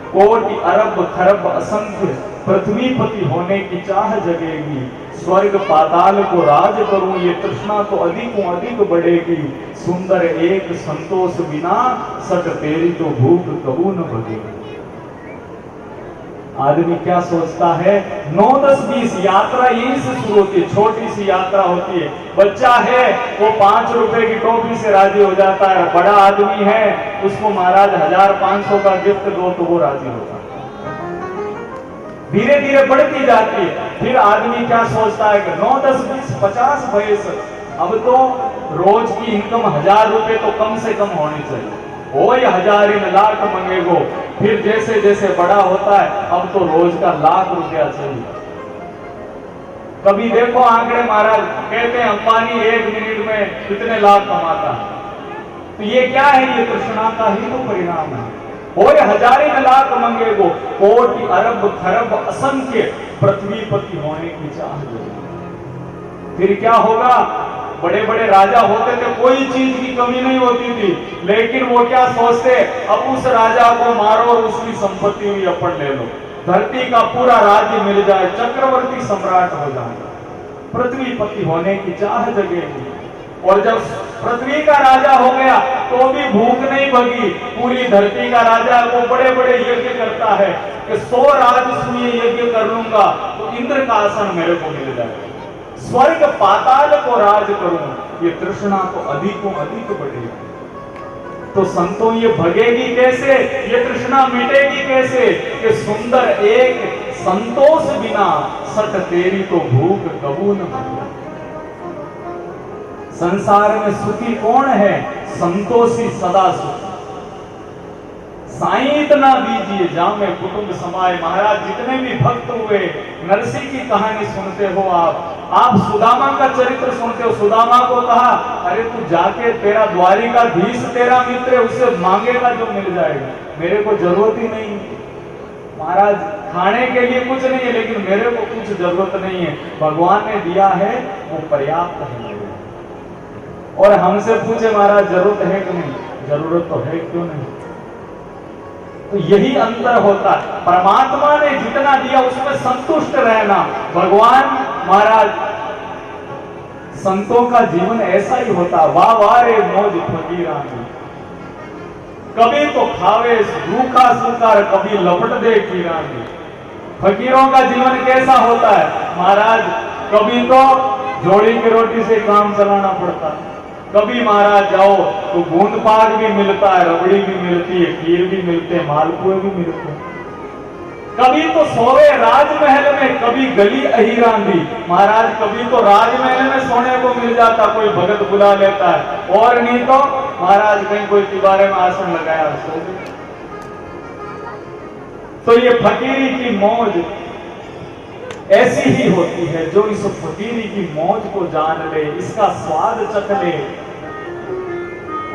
कोटि अरब खरब असंख्य पृथ्वीपति होने की चाह जगेगी। स्वर्ग पाताल को राज करूं ये तृष्णा तो अधिक बढ़ेगी। सुंदर एक संतोष बिना सट तेरी तो भूख कबू न भगेगी। आदमी क्या सोचता है, 9, 10, 20 यात्रा यहीं से शुरू होती है, छोटी सी यात्रा होती है। बच्चा है वो 5 रुपए की टोपी से राजी हो जाता है, बड़ा आदमी है उसको महाराज 1500 का गिफ्ट दो तो वो राजी होता है। धीरे धीरे बढ़ती जाती है। फिर आदमी क्या सोचता है कि 9, 10, 20, 50 वयस, अब तो रोज की इनकम 1000 रुपए तो कम से कम होनी चाहिए। वो ये हजारिन लाख मंगेगो। फिर जैसे जैसे बड़ा होता है अब तो रोज का 1,00,000 रुपया चाहिए। कभी देखो आंकड़े महाराज, कहते हैं अंबानी 1 मिनट में कितने लाख कमाता है। तो ये क्या है? ये तृष्णा का ही तो परिणाम है। और हजारे में लाख मंगेगो, कोटि अरब खरब असंख्य पृथ्वीपति होने की चाह। फिर क्या होगा? बड़े बड़े राजा होते थे, कोई चीज की कमी नहीं होती थी, लेकिन वो क्या सोचते, अब उस राजा को मारो और उसकी संपत्ति भी अपन ले लो, धरती का पूरा राज्य मिल जाए, चक्रवर्ती सम्राट हो जाए, पृथ्वीपति होने की चाह जगेगी। और जब पृथ्वी का राजा हो गया तो भी भूख नहीं भगी, पूरी धरती का राजा वो बड़े बड़े यज्ञ करता है कि 100 राजसूय यज्ञ कर लूंगा तो इंद्र का आसन मेरे को मिल जाएगा, स्वर्ग पाताल को राज करूं, ये तृष्णा तो अधिकों अधिक बढ़ेगी। तो संतों ये भगेगी कैसे, ये तृष्णा मिटेगी कैसे? कि सुंदर एक संतोष बिना सट तेरी तो भूख कबू न भगे। संसार में सुखी कौन है? संतोषी सदा सुखी। साईं इतना दीजिए जामे कुटुंब समाए। महाराज जितने भी भक्त हुए, नरसिंह की कहानी सुनते हो आप सुदामा का चरित्र सुनते हो। सुदामा को कहा, अरे तू जाके तेरा द्वारिकाधीश तेरा मित्र है, उससे मांगेगा जो मिल जाएगा, मेरे को जरूरत ही नहीं है। महाराज खाने के लिए कुछ नहीं है, लेकिन मेरे को कुछ जरूरत नहीं है, भगवान ने दिया है वो पर्याप्त है। और हमसे पूछे महाराज जरूरत है कि नहीं? जरूरत तो है, क्यों नहीं? तो यही अंतर होता है। परमात्मा ने जितना दिया उसमें संतुष्ट रहना। भगवान महाराज संतों का जीवन ऐसा ही होता। वाह वाह रे मौज फकीरानी, कभी तो खावे रूखा सूखा, कभी लपट दे कीरानी। फकीरों का जीवन कैसा होता है महाराज? कभी तो जोड़ी की रोटी से काम चलाना पड़ता है, कभी महाराज जाओ तो बूंद पाक भी मिलता है, रबड़ी भी मिलती है, खीर भी मिलते हैं, मालपुए भी मिलते हैं। कभी तो सोवे राजमहल में, कभी गली अहिरांदी। महाराज कभी तो राजमहल में सोने को मिल जाता, कोई भगत बुला लेता है, और नहीं तो महाराज कहीं कोई दीवारे में आसन लगाया सो गए। तो ये फकीरी की मौज ऐसी ही होती है। जो इस फकीरी की मौज को जान ले, इसका स्वाद चख ले,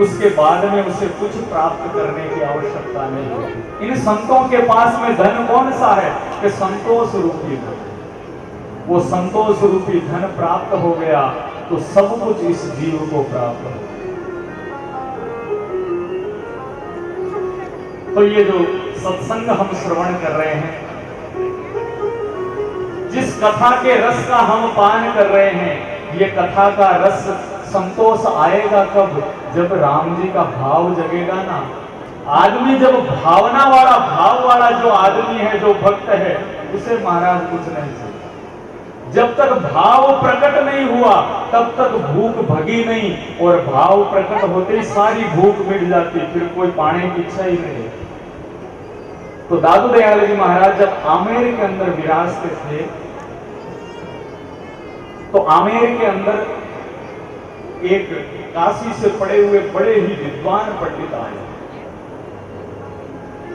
उसके बाद में उसे कुछ प्राप्त करने की आवश्यकता नहीं होती। इन संतों के पास में धन कौन सा है? कि संतोष रूपी धन। वो संतोष रूपी धन प्राप्त हो गया तो सब कुछ इस जीव को प्राप्त हो। तो ये जो सत्संग हम श्रवण कर रहे हैं, जिस कथा के रस का हम पान कर रहे हैं, ये कथा का रस संतोष आएगा कब? जब राम जी का भाव जगेगा ना। आदमी जब भावना वाला, भाव वाला जो आदमी है, जो भक्त है, उसे महाराज कुछ नहीं चाहिए। जब तक भाव प्रकट नहीं हुआ तब तक भूख भगी नहीं, और भाव प्रकट होते ही सारी भूख मिट जाती, फिर कोई पाने की इच्छा ही नहीं। तो दादू दयाल जी महाराज जब आमेर के अंदर विराजते थे, तो आमेर के अंदर एक काशी से पढ़े हुए बड़े ही विद्वान पंडित आए।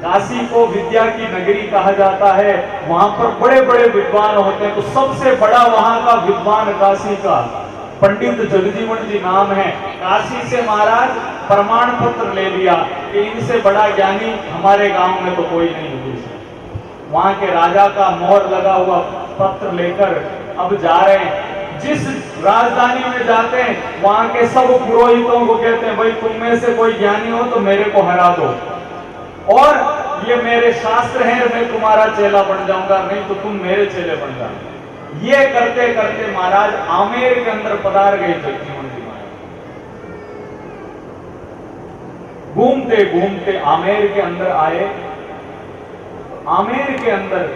काशी को विद्या की नगरी कहा जाता है, वहां पर बड़े बड़े विद्वान होते हैं। तो सबसे बड़ा वहां का विद्वान काशी का पंडित जगजीवन जी नाम है। काशी से महाराज प्रमाण पत्र ले लिया कि इनसे बड़ा ज्ञानी हमारे गांव में तो कोई नहीं है। वहां के राजा का मोहर लगा हुआ पत्र लेकर अब जा रहे हैं। जिस राजधानी में जाते हैं वहां के सब पुरोहितों को कहते हैं, भाई तुम में से कोई ज्ञानी हो तो मेरे को हरा दो, और ये मेरे शास्त्र हैं, मैं तुम्हारा चेला बन जाऊंगा, नहीं तो तुम मेरे चेले बन जाओ। ये करते करते महाराज आमेर के अंदर पधार गए जगजीवन जी महाराज। घूमते घूमते आमेर के अंदर आए। आमेर के अंदर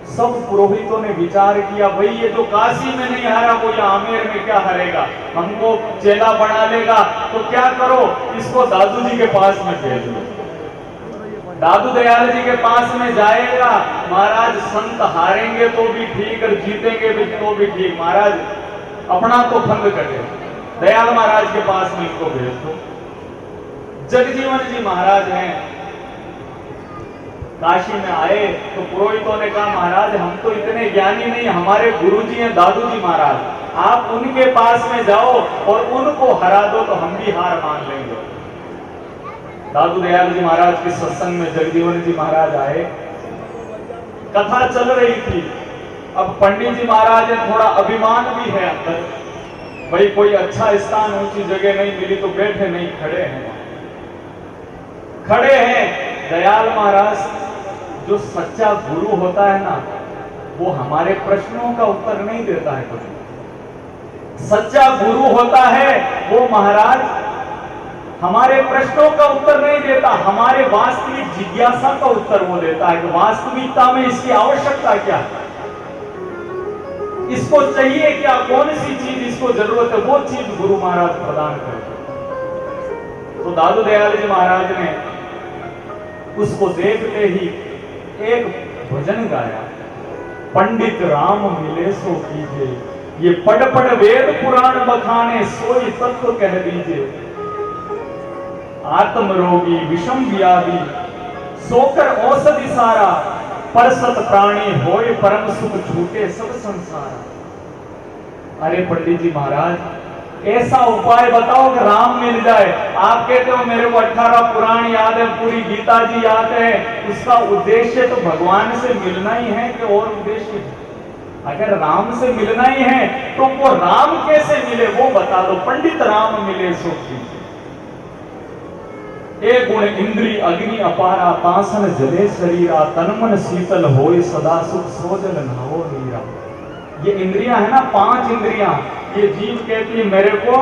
सब पुरोहितों ने विचार किया, भाई ये तो काशी में नहीं हारा, वो ये आमेर में क्या हारेगा, हमको चेला बना लेगा, तो क्या करो, इसको दादू जी के पास में भेज दो। दादू दयाल जी के पास में जाएगा, महाराज संत हारेंगे तो भी ठीक और जीतेंगे भी तो भी ठीक, महाराज अपना तो फंद कटे, दयाल महाराज के पास में इसको भेज दो। जगजीवन जी महाराज हैं, काशी में आए तो पुरोहितों ने कहा महाराज हम तो इतने ज्ञानी नहीं, हमारे गुरुजी हैं दादूजी महाराज, आप उनके पास में जाओ और उनको हरा दो तो हम भी हार मान लेंगे। दादू दयाल जी महाराज के सत्संग में जगजीवन जी महाराज आए, कथा चल रही थी। अब पंडित जी महाराज ने थोड़ा अभिमान भी है अंदर, भाई कोई अच्छा स्थान ऊंची जगह नहीं मिली तो बैठे नहीं, खड़े हैं। खड़े हैं दयाल महाराज, जो सच्चा गुरु होता है ना वो हमारे प्रश्नों का उत्तर नहीं देता है कभी। सच्चा गुरु होता है वो महाराज हमारे प्रश्नों का उत्तर नहीं देता, हमारे वास्तविक जिज्ञासा का उत्तर वो देता है कि वास्तविकता में इसकी आवश्यकता क्या है, इसको चाहिए क्या, कौन सी चीज इसको जरूरत है, वो चीज गुरु महाराज प्रदान करते। तो दादू दयाल जी महाराज ने उसको देखते ही एक भजन गाया, पंडित राम मिले सो कीजिए, ये पढ़ पढ़ वेद पुराण बखाने सोई तत्व कह दीजिए, आत्म रोगी विषम व्याधि सोकर औषधि सारा, परसत प्राणी होए परम सुख छूटे सब संसार। अरे पंडित जी महाराज ऐसा उपाय बताओ कि राम मिल जाए। आप कहते हो मेरे को 18 पुराण याद है, पूरी गीता जी याद है, उसका उद्देश्य तो भगवान से मिलना ही है कि और उद्देश्य? अगर राम से मिलना ही है तो वो राम कैसे मिले वो बता दो। पंडित राम मिले सो कीजिए, एक गुण इंद्री अग्नि अपारा, पासन जले शरीरा, तन मन शीतल होए सदा सुख सोजल नहो नीरा। ये इंद्रियां है ना, 5 इंद्रियां, ये जीव कहती है मेरे को,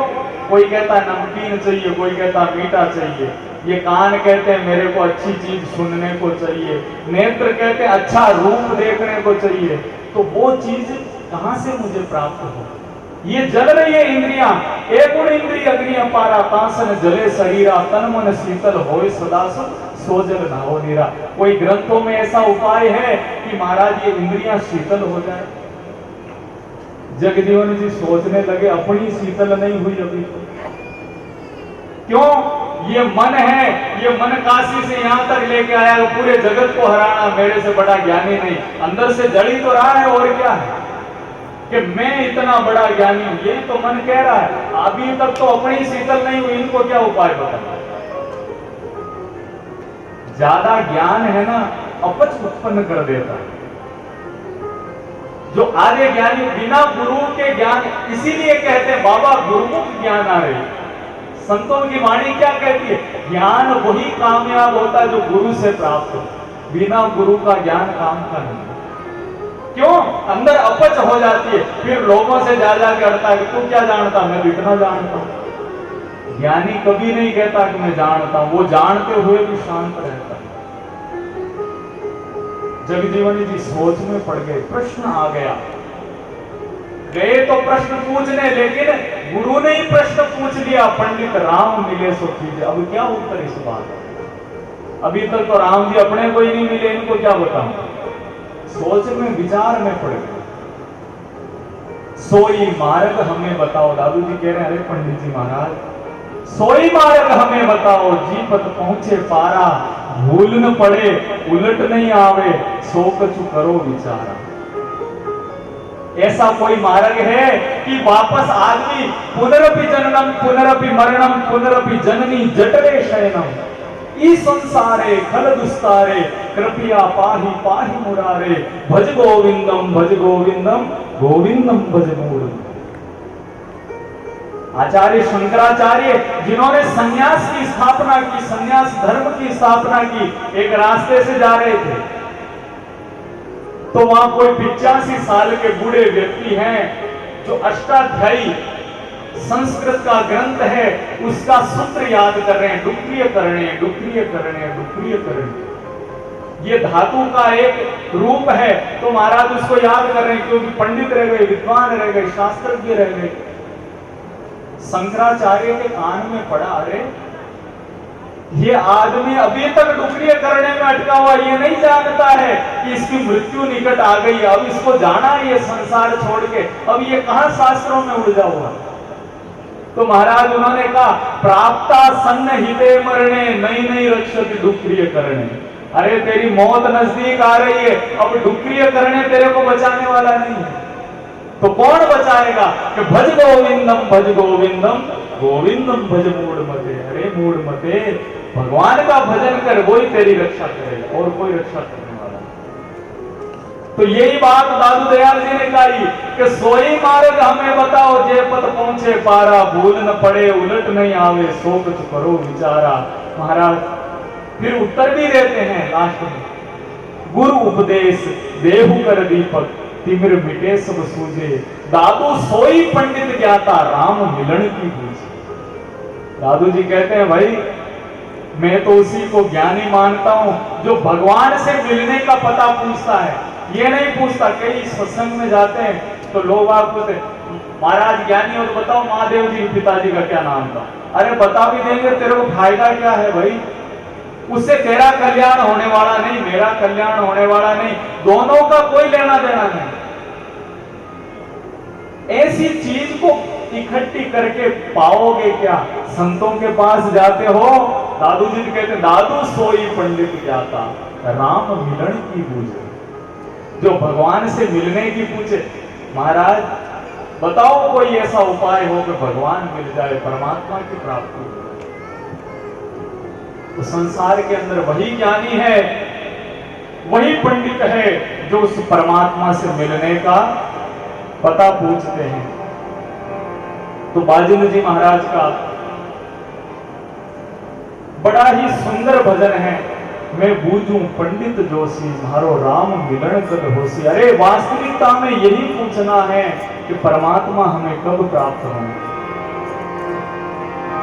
कोई कहता है नमकीन चाहिए, कोई कहता मीठा चाहिए, ये कान कहते हैं मेरे को अच्छी चीज सुनने को चाहिए, नेत्र कहते हैं अच्छा रूप देखने को चाहिए, तो वो चीज कहां से मुझे प्राप्त हो? ये जल रही है इंद्रियां, एक गुण इंद्रिय अग्नि अपारा, पासन जले शरीरा, तन मन शीतल होए सदा सुख सोजल नहो नीरा। कोई ग्रंथों में ऐसा उपाय है कि महाराज ये इंद्रियां शीतल हो जाए? जगजीवन जी सोचने लगे अपनी शीतल नहीं हुई अभी तो। क्यों? ये मन है, ये मन काशी से यहां तक लेके आया, पूरे जगत को हराना, मेरे से बड़ा ज्ञानी नहीं, अंदर से जड़ी तो रहा है और क्या है कि मैं इतना बड़ा ज्ञानी हूं, यही तो मन कह रहा है। अभी तक तो अपनी शीतल नहीं हुई, इनको क्या उपाय बताना? ज्यादा ज्ञान है ना अपच उत्पन्न कर देता है। जो आर्य ज्ञानी बिना गुरु के ज्ञान, इसीलिए कहते हैं बाबा गुरुमुख ज्ञान आ रही। संतों की वाणी क्या कहती है? ज्ञान वही कामयाब होता है जो गुरु से प्राप्त हो, बिना गुरु का ज्ञान काम का नहीं। क्यों? अंदर अपच हो जाती है, फिर लोगों से जा करता है कि तू क्या जानता, मैं तो इतना जानता हूं। ज्ञानी कभी नहीं कहता कि मैं जानता हूं, वो जानते हुए भी शांत रहता है। जगजीवन जी सोच में पड़ गए, प्रश्न आ गया, गए तो प्रश्न पूछने, लेकिन गुरु ने ही प्रश्न पूछ लिया, पंडित राम मिले सो कीजिए। अब क्या उत्तर इस बात? अभी तक तो राम जी अपने को ही नहीं मिले, इनको क्या बताऊं? सोच में विचार में पड़ गए। सोई मार्ग हमें बताओ। दादू जी कह रहे हैं अरे पंडित जी महाराज, सोई मार्ग हमें बताओ, जीपत पहुंचे पारा, भूल न पड़े उलट नहीं आवे, सो कछु करो विचारा। ऐसा कोई मार्ग है कि वापस आदमी पुनरपि जननम पुनरपि मरणम पुनरपि जननी जठरे शयनम, ई संसारे खल दुस्तारे, कृपया पाहि पाहि मुरारे, भज गोविंदम गोविंदम भज मूढ़। आचार्य शंकराचार्य जिन्होंने सन्यास की स्थापना की, सन्यास धर्म की स्थापना की, एक रास्ते से जा रहे थे तो वहां कोई 85 साल के बूढ़े व्यक्ति हैं जो अष्टाध्यायी संस्कृत का ग्रंथ है उसका सूत्र याद कर रहे हैं, डुक्रिय करणे डुक्रिय करणे डुक्रिय करणे। ये धातु का एक रूप है, तो महाराज उसको याद कर रहे हैं क्योंकि पंडित रह गए, विद्वान रह गए, शास्त्रज्ञ रह गए। शंकराचार्य के कान में पड़ा, अरे ये आदमी अभी तक डुक्रिय करने में अटका हुआ, ये नहीं जानता है कि इसकी मृत्यु निकट आ गई है, अब इसको जाना है ये संसार छोड़ के, अब ये कहां शास्त्रों में उलझा हुआ। तो महाराज उन्होंने कहा प्राप्ता सन्न हिते मरणे नई नई रक्षति डुक्रिय करणे। अरे तेरी मौत नजदीक आ रही है, अब डुक्रिय करने तेरे को बचाने वाला नहीं है, तो कौन बचाएगा? कि भज गोविंदम गोविंदम भज मूढ़मते। अरे मूढ़मते, भगवान का भजन कर, वही तेरी रक्षा करेगा और कोई रक्षा करने वाला नहीं। तो यही बात दादू दयाल जी ने कही कि सोई मार्ग हमें बताओ, जे पद पहुंचे पारा, भूल न पड़े उलट नहीं आवे, सो कुछ करो विचारा। महाराज फिर उत्तर भी देते हैं लास्ट में, गुरु उपदेश देहु कर दीपक, तिमिर मिटे सब सूझे, दादू सोई पंडित ज्ञाता, राम मिलन की बूझे। दादू जी कहते हैं भाई मैं तो उसी को ज्ञानी मानता हूं जो भगवान से मिलने का पता पूछता है, ये नहीं पूछता। कई सत्संग में जाते हैं तो लोग आप पूछते महाराज ज्ञानी हो तो बताओ महादेव जी पिताजी का क्या नाम था। अरे बता भी देंगे, तेरे को फायदा क्या है भाई? उससे तेरा कल्याण होने वाला नहीं, मेरा कल्याण होने वाला नहीं, दोनों का कोई लेना देना नहीं। ऐसी चीज को इकट्ठी करके पाओगे क्या? संतों के पास जाते हो, दादू जी कहते दादू सोई पंडित ज्ञाता, राम मिलन की बूझे। जो भगवान से मिलने की पूछे, महाराज बताओ कोई ऐसा उपाय हो कि भगवान मिल जाए, परमात्मा की प्राप्ति हो। तो संसार के अंदर वही ज्ञानी है, वही पंडित है जो उस परमात्मा से मिलने का पता पूछते हैं। तो बाजेंद्र जी महाराज का बड़ा ही सुंदर भजन है, मैं बूझूं पंडित जोशी, मारो राम मिलन कद होसी। अरे वास्तविकता में यही पूछना है कि परमात्मा हमें कब प्राप्त हो।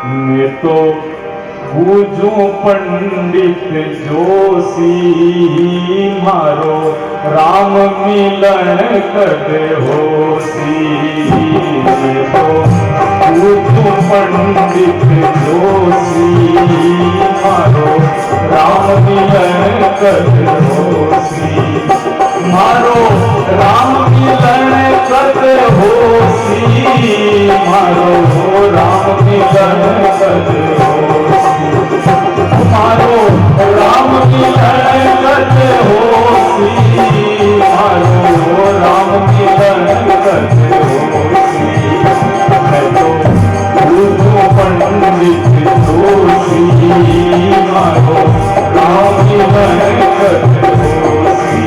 मैं तो बूझूं पंडित जोशी, मारो राम मिलन कद होसी। मैं तो बूझूं पंडित जोशी, मारो राम मिलन कद होसी। मारो राम मिलन कद होसी, मारो राम मिलन कद होसी। मारो राम मिलन कद होसी, मारो राम मिलन कद होसी। मैं तो बूझूं पंडित जोशी, मारो राम मिलन कद होसी।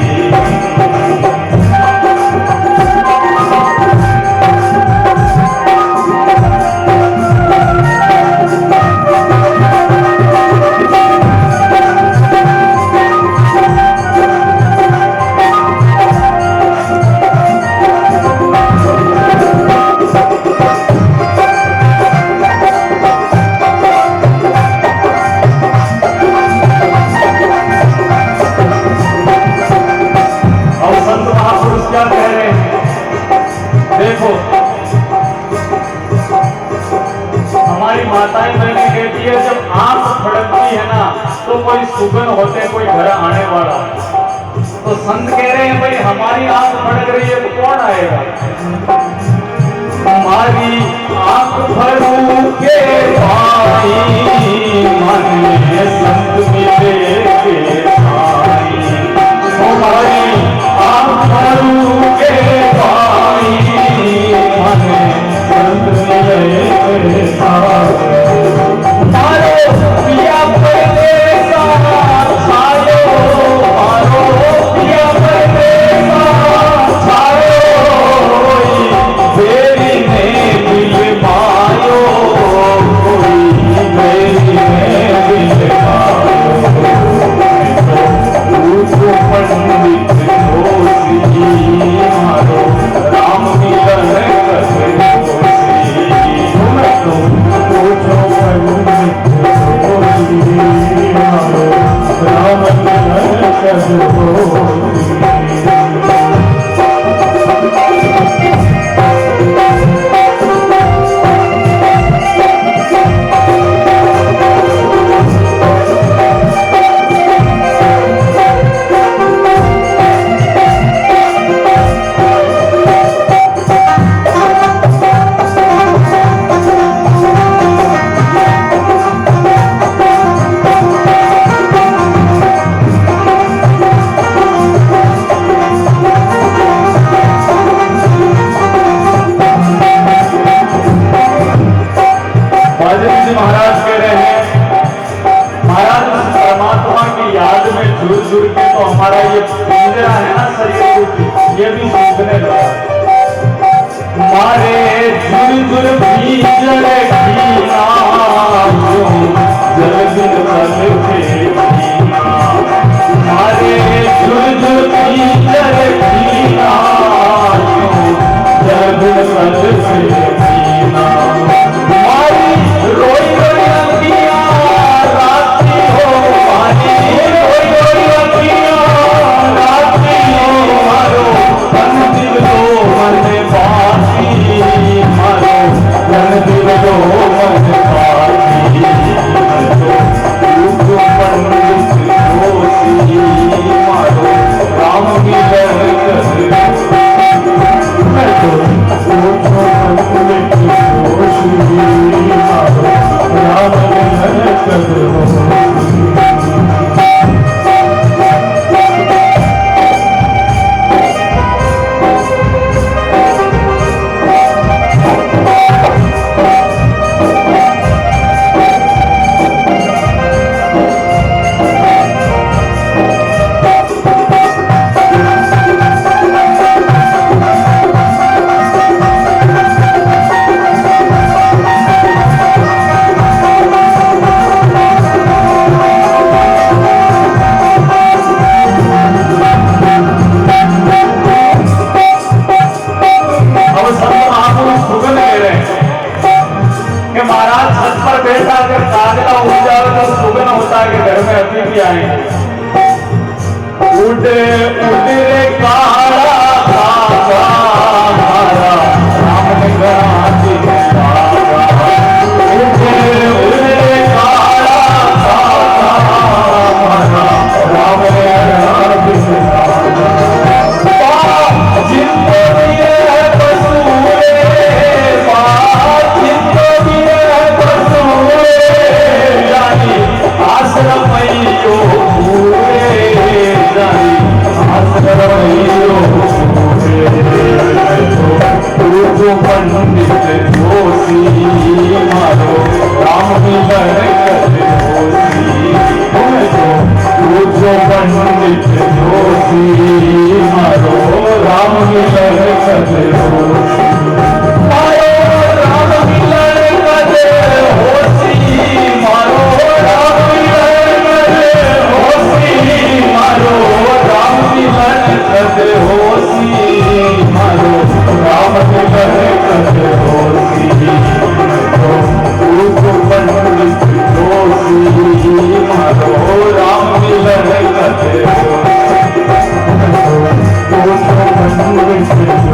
माताएं बहनें कहती है जब आंख फड़कती है ना तो कोई सुगन होते कोई घर आने वाला। तो संत कह रहे हैं भाई हमारी आंख फड़क रही है तो कौन आएगा? हमारी आंख भरू के भाई, मन संत मिले के भाई। हमारी आंख भरू के भाई, मन संत मिले के भाई। मारो पिया परदेसा छायो, मारो पिया परदेसा छायो, बेरी में दिल मायो, कोई बेरी में दिल मायो। तो पंडित जोशी, मारो राम मिलन कद होसी। राजेंद्र जी महाराज कह रहे हैं, महाराज परमात्मा की याद में जुड़ जुड़ के तो हमारा ये पिंजरा है ना शरीर रूपी, ये भी सूखने लगा। मारे जुड़ जुड़ पिंजर कीना जल बिन तल फेंकीना, मारे जुड़ जुड़ पिंजर कीना जल बिन तल फेंकीना, मारी रोई रोई अखियां राती हो, मारी रोई रोई अखियां राती हो, मारो तन दिल दो मन बासी, मारो तन दिल दो मन बासी, जो पंडित दोषी मारो राम मिलन कर, मैं तो पंडित दोषी मारो राम मिलन कर।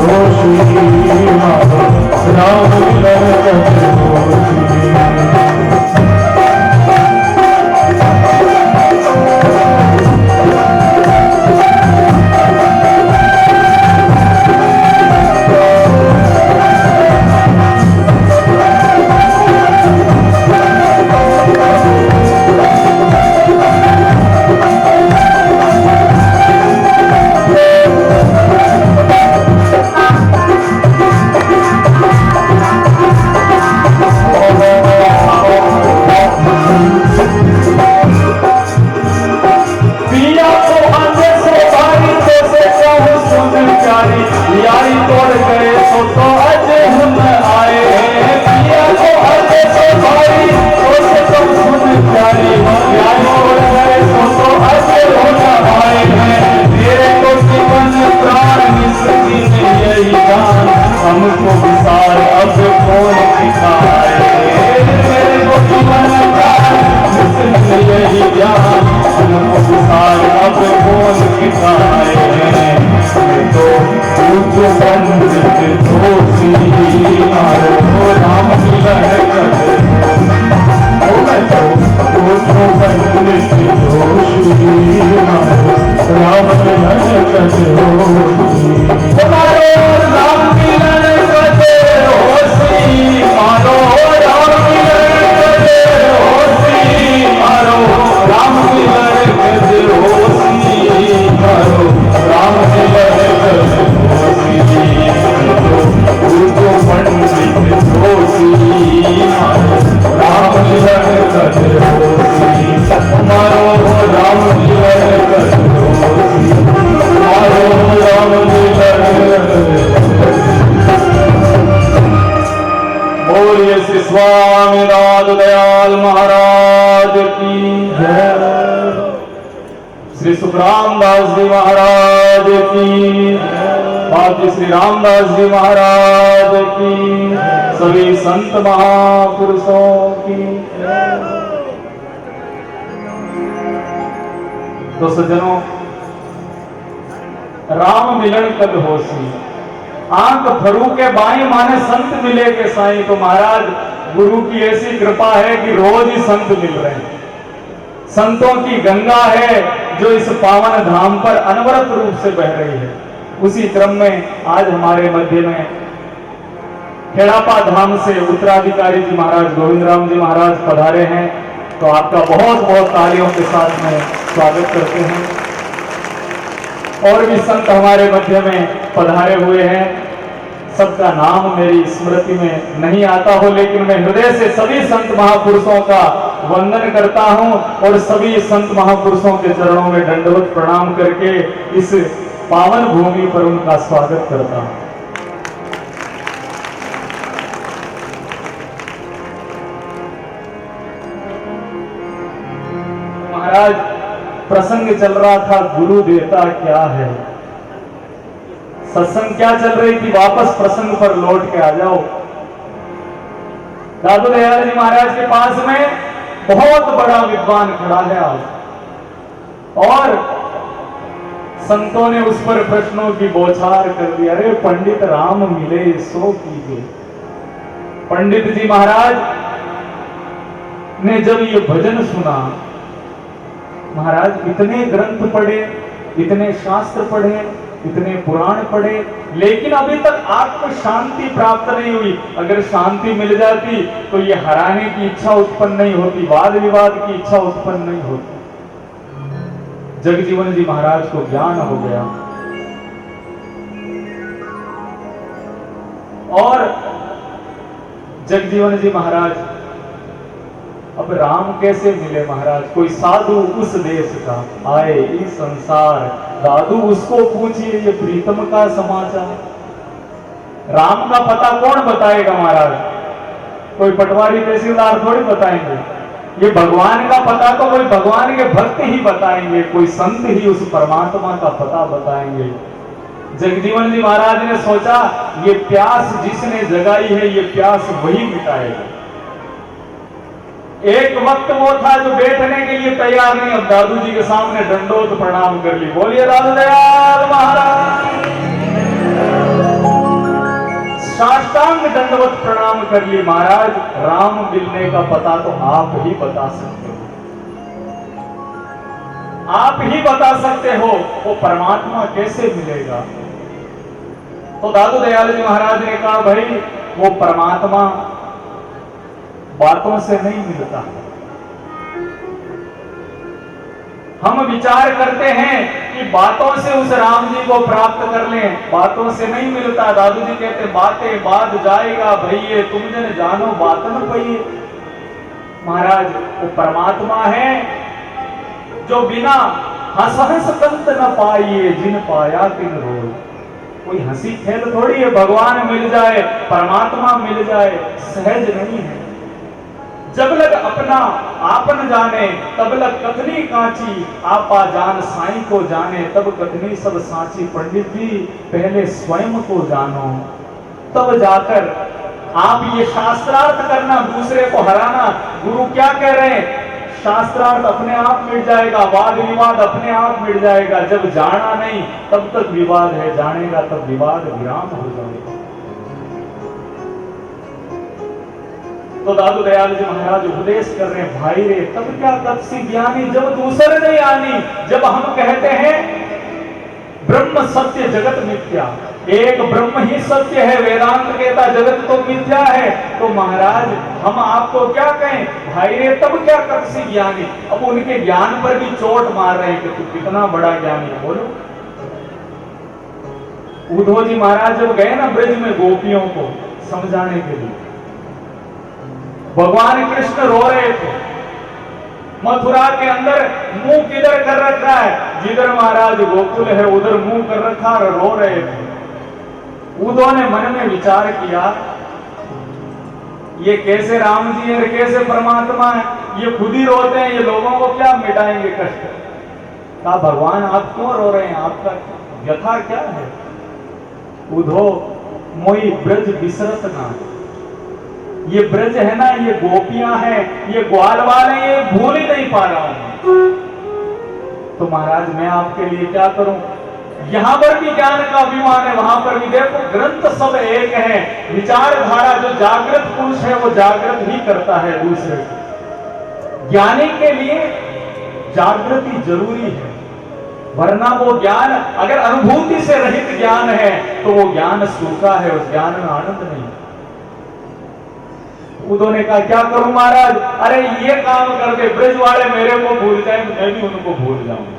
Joshi स्वामी दादू दयाल महाराज की जय। श्री सुखरामदास जी महाराज की, बाकी श्री रामदास जी महाराज की, सभी संत महापुरुषों की। तो सज्जनों, राम मिलन कद होसी, आंख फरू के बाई माने संत मिले के साईं। तो महाराज गुरु की ऐसी कृपा है कि रोज ही संत मिल रहे हैं। संतों की गंगा है जो इस पावन धाम पर अनवरत रूप से बह रही है। उसी क्रम में आज हमारे मध्य में खेड़ापा धाम से उत्तराधिकारी जी महाराज गोविंद राम जी महाराज पधारे हैं। तो आपका बहुत बहुत तालियों के साथ में स्वागत करते हैं। और भी संत हमारे मध्य में पधारे हुए हैं। सबका नाम मेरी स्मृति में नहीं आता हो, लेकिन मैं हृदय से सभी संत महापुरुषों का वंदन करता हूं और सभी संत महापुरुषों के चरणों में दंडवत प्रणाम करके इस पावन भूमि पर उनका स्वागत करता हूं। महाराज, प्रसंग चल रहा था गुरु देता क्या है, सत्संग क्या चल रही थी, वापस प्रसंग पर लौट के आ जाओ। दादू दयाल जी महाराज के पास में बहुत बड़ा विद्वान खड़ा है आज, और संतों ने उस पर प्रश्नों की बौछार कर दी। अरे पंडित राम मिले सो कीजिए। पंडित जी महाराज ने जब ये भजन सुना, महाराज इतने ग्रंथ पढ़े, इतने शास्त्र पढ़े, इतने पुराण पढ़े, लेकिन अभी तक आत्म शांति प्राप्त नहीं हुई। अगर शांति मिल जाती तो ये हराने की इच्छा उत्पन्न नहीं होती, वाद विवाद की इच्छा उत्पन्न नहीं होती। जगजीवन जी महाराज को ज्ञान हो गया और जगजीवन जी महाराज अब राम कैसे मिले महाराज। कोई साधु उस देश का आए इस संसार, दादू उसको पूछिए ये प्रीतम का समाचार। राम का पता कौन बताएगा महाराज, कोई पटवारी तहसीलदार थोड़ी बताएंगे। ये भगवान का पता तो कोई भगवान के भक्त ही बताएंगे, कोई संत ही उस परमात्मा का पता बताएंगे। जगजीवन जी महाराज ने सोचा ये प्यास जिसने जगाई है ये प्यास वही मिटाएगा। एक वक्त वो था जो बैठने के लिए तैयार नहीं, अब दादू जी के सामने दंडोत प्रणाम कर ली। बोलिए दादू दयाल महाराज, साष्टांग दंडवत प्रणाम कर ली। महाराज राम मिलने का पता तो आप ही बता सकते हो, आप ही बता सकते हो वो परमात्मा कैसे मिलेगा। तो दादू दयाल जी महाराज ने कहा भाई वो परमात्मा बातों से नहीं मिलता। हम विचार करते हैं कि बातों से उस राम जी को प्राप्त कर लें, बातों से नहीं मिलता। दादू जी कहते बातें बाद जाएगा भैये, तुम जन जानो बातन पइए। महाराज वो परमात्मा है जो बिना हंस हंस कंत न पाइए, जिन पाया तिन रोज। कोई हंसी खेल थोड़ी है, भगवान मिल जाए, परमात्मा मिल जाए, सहज नहीं है। जब लग अपना आपन जाने तब लग कथनी कांची, आपा जान साईं को जाने तब कथनी सब साची। पंडित जी पहले स्वयं को जानो तब जाकर आप ये शास्त्रार्थ करना, दूसरे को हराना। गुरु क्या कह रहे हैं, शास्त्रार्थ अपने आप मिट जाएगा, वाद विवाद अपने आप मिट जाएगा। जब जाना नहीं तब तक विवाद है, जानेगा तब विवाद विराम हो जाएगा। तो दादू दयाल जी महाराज उपदेश कर रहे हैं, भाई रे तब क्या तपसी ज्ञानी जब दूसरे नहीं आनी। जब हम कहते हैं ब्रह्म सत्य जगत मिथ्या, एक ब्रह्म ही सत्य है, वेदांत कहता जगत तो मिथ्या है, तो महाराज हम आपको क्या कहें, भाई रे तब क्या तपसी ज्ञानी। अब उनके ज्ञान पर भी चोट मार रहे हैं कि तू कितना बड़ा ज्ञानी है। बोलो, उद्धव जी महाराज जब गए ना ब्रज में गोपियों को समझाने के लिए, भगवान कृष्ण रो रहे थे। मथुरा के अंदर मुंह किधर कर रखा है, जिधर महाराज गोकुल है उधर मुंह कर रखा और रो रहे थे। उद्धव ने मन में विचार किया ये कैसे राम जी है, कैसे परमात्मा है, ये खुद ही रोते हैं, ये लोगों को क्या मिटाएंगे कष्ट। कहा भगवान आप क्यों रो रहे हैं, आपका व्यथा क्या है। उधो मोई ब्रज बिसरत ना, ये ब्रज है ना, ये गोपियां हैं, ये ग्वाल वाले, ये भूल ही नहीं पा रहा हूं। तो महाराज मैं आपके लिए क्या करूं, यहां पर भी ज्ञान का अभिमान है, वहां पर भी देखो ग्रंथ सब एक है, विचारधारा जो जागृत पुरुष है वो जागृत ही करता है दूसरे को। ज्ञानी के लिए जागृति जरूरी है, वरना वो ज्ञान अगर अनुभूति से रहित ज्ञान है तो वो ज्ञान सूखा है, उस ज्ञान में आनंद नहीं। उन्होंने कहा क्या करूं महाराज, अरे ये काम कर दे, ब्रज वाले मेरे को भूल जाए, मैं भी उनको भूल जाऊंगा।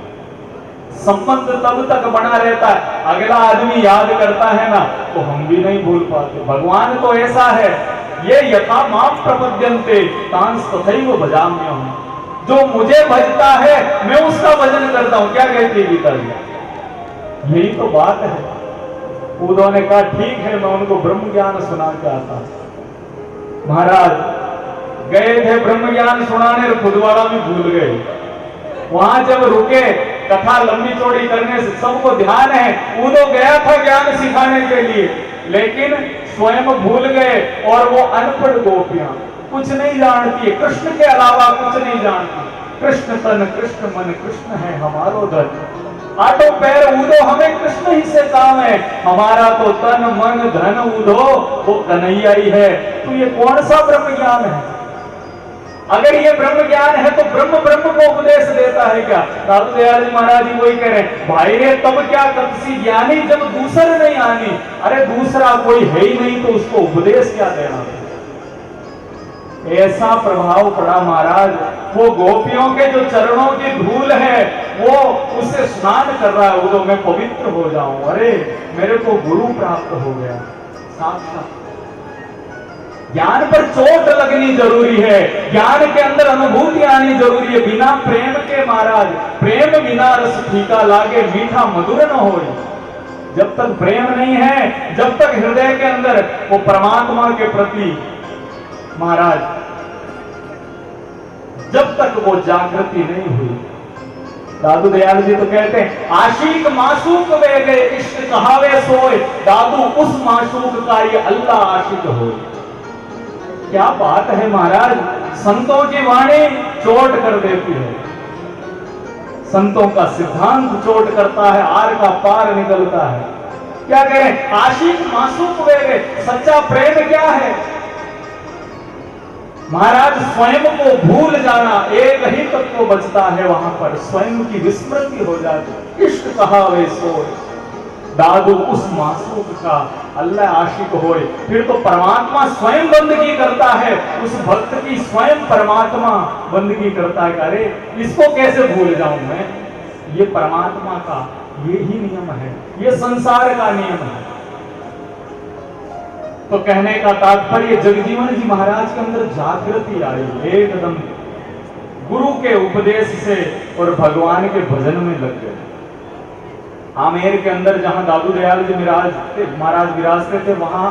संबंध तब तक बना रहता है, अगला आदमी याद करता है ना तो हम भी नहीं भूल पाते। भगवान तो ऐसा है, ये यथा माम प्रपद्यन्ते तांस तथैव भजाम्यहम्, जो मुझे भजता है मैं उसका भजन करता हूं। क्या कहती है गीता जी, यही तो बात है। उन्होंने कहा ठीक है, मैं उनको ब्रह्म ज्ञान सुना के आता। महाराज गए थे ब्रह्म ज्ञान सुनाने, खुदवाड़ा भी भूल गए। वहां जब रुके, कथा लंबी चौड़ी करने से सबको ध्यान है, उदो गया था ज्ञान सिखाने के लिए, लेकिन स्वयं भूल गए। और वो अनपढ़ गोपियां कुछ नहीं जानती है, कृष्ण के अलावा कुछ नहीं जानती। कृष्ण तन कृष्ण मन कृष्ण है हमारो धन, आठों पैर उदो हमें कृष्ण ही से काम है, हमारा तो तन मन धन उदो वो कन्हैया ही है। तो ये कौन सा ब्रह्म ज्ञान है। अगर ये ब्रह्म ज्ञान है तो ब्रह्म ब्रह्म को उपदेश देता है क्या। दादू दयाल जी महाराज जी वही कह रहे हैं, भाई रे तब क्या कपसी ज्ञानी जब दूसर नहीं आनी। अरे दूसरा कोई है ही नहीं तो उसको उपदेश क्या देना। ऐसा प्रभाव पड़ा महाराज, वो गोपियों के जो चरणों की धूल है वो उससे स्नान कर रहा है, वो तो मैं पवित्र हो जाऊं। अरे मेरे को गुरु प्राप्त हो गया। साक्षात ज्ञान पर चोट लगनी जरूरी है, ज्ञान के अंदर अनुभूति आनी जरूरी है। बिना प्रेम के महाराज, प्रेम बिना रस फीका लागे मीठा मधुर न हो। जब तक प्रेम नहीं है, जब तक हृदय के अंदर वो परमात्मा के प्रति महाराज, जब तक वो जागृति नहीं हुई। दादू दयाल जी तो कहते हैं आशिक मासूक वे गए इश्क कहावे सोए, दादू उस मासूक का ये अल्लाह आशिक हो। क्या बात है महाराज, संतों की वाणी चोट कर देती है, संतों का सिद्धांत चोट करता है, आर का पार निकलता है। क्या कह रहे हैं, आशिक मासूक वे गए, सच्चा प्रेम क्या है महाराज, स्वयं को भूल जाना। एक ही तत्व बचता है वहां पर, स्वयं की विस्मृति हो जाती। इश्क कहावे सोए, दादू उस मासूक का अल्लाह आशिक होए। फिर तो परमात्मा स्वयं बंदगी करता है, उस भक्त की स्वयं परमात्मा बंदगी करता है। अरे इसको कैसे भूल जाऊं मैं, ये परमात्मा का ये ही नियम है, ये संसार का नियम है। तो कहने का तात्पर्य जगजीवन जी महाराज के अंदर जागृति आई एकदम, गुरु के उपदेश से और भगवान के भजन में लग गए। आमेर के अंदर जहां दादू दयाल जी महाराज विराजते थे, वहां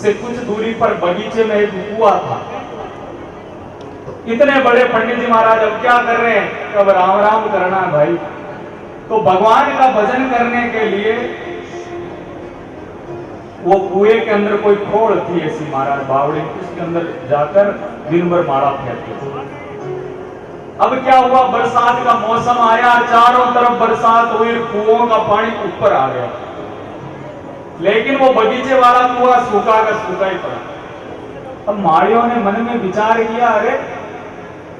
से कुछ दूरी पर बगीचे में एक कुआं था। इतने बड़े पंडित जी महाराज अब क्या कर रहे हैं, अब राम राम करना है भाई। तो भगवान का भजन करने के लिए वो कुएं के अंदर कोई खोड़ थी ऐसी महाराज बावड़ी, उसके अंदर जाकर दिन भर माला फेंकते थे। अब क्या हुआ, बरसात का मौसम आया, चारों तरफ बरसात हुई, कुओं का पानी ऊपर आ गया, लेकिन वो बगीचे वाला कुआं सूखा का सूखा ही पड़ा। अब माड़ियों ने मन में विचार किया, अरे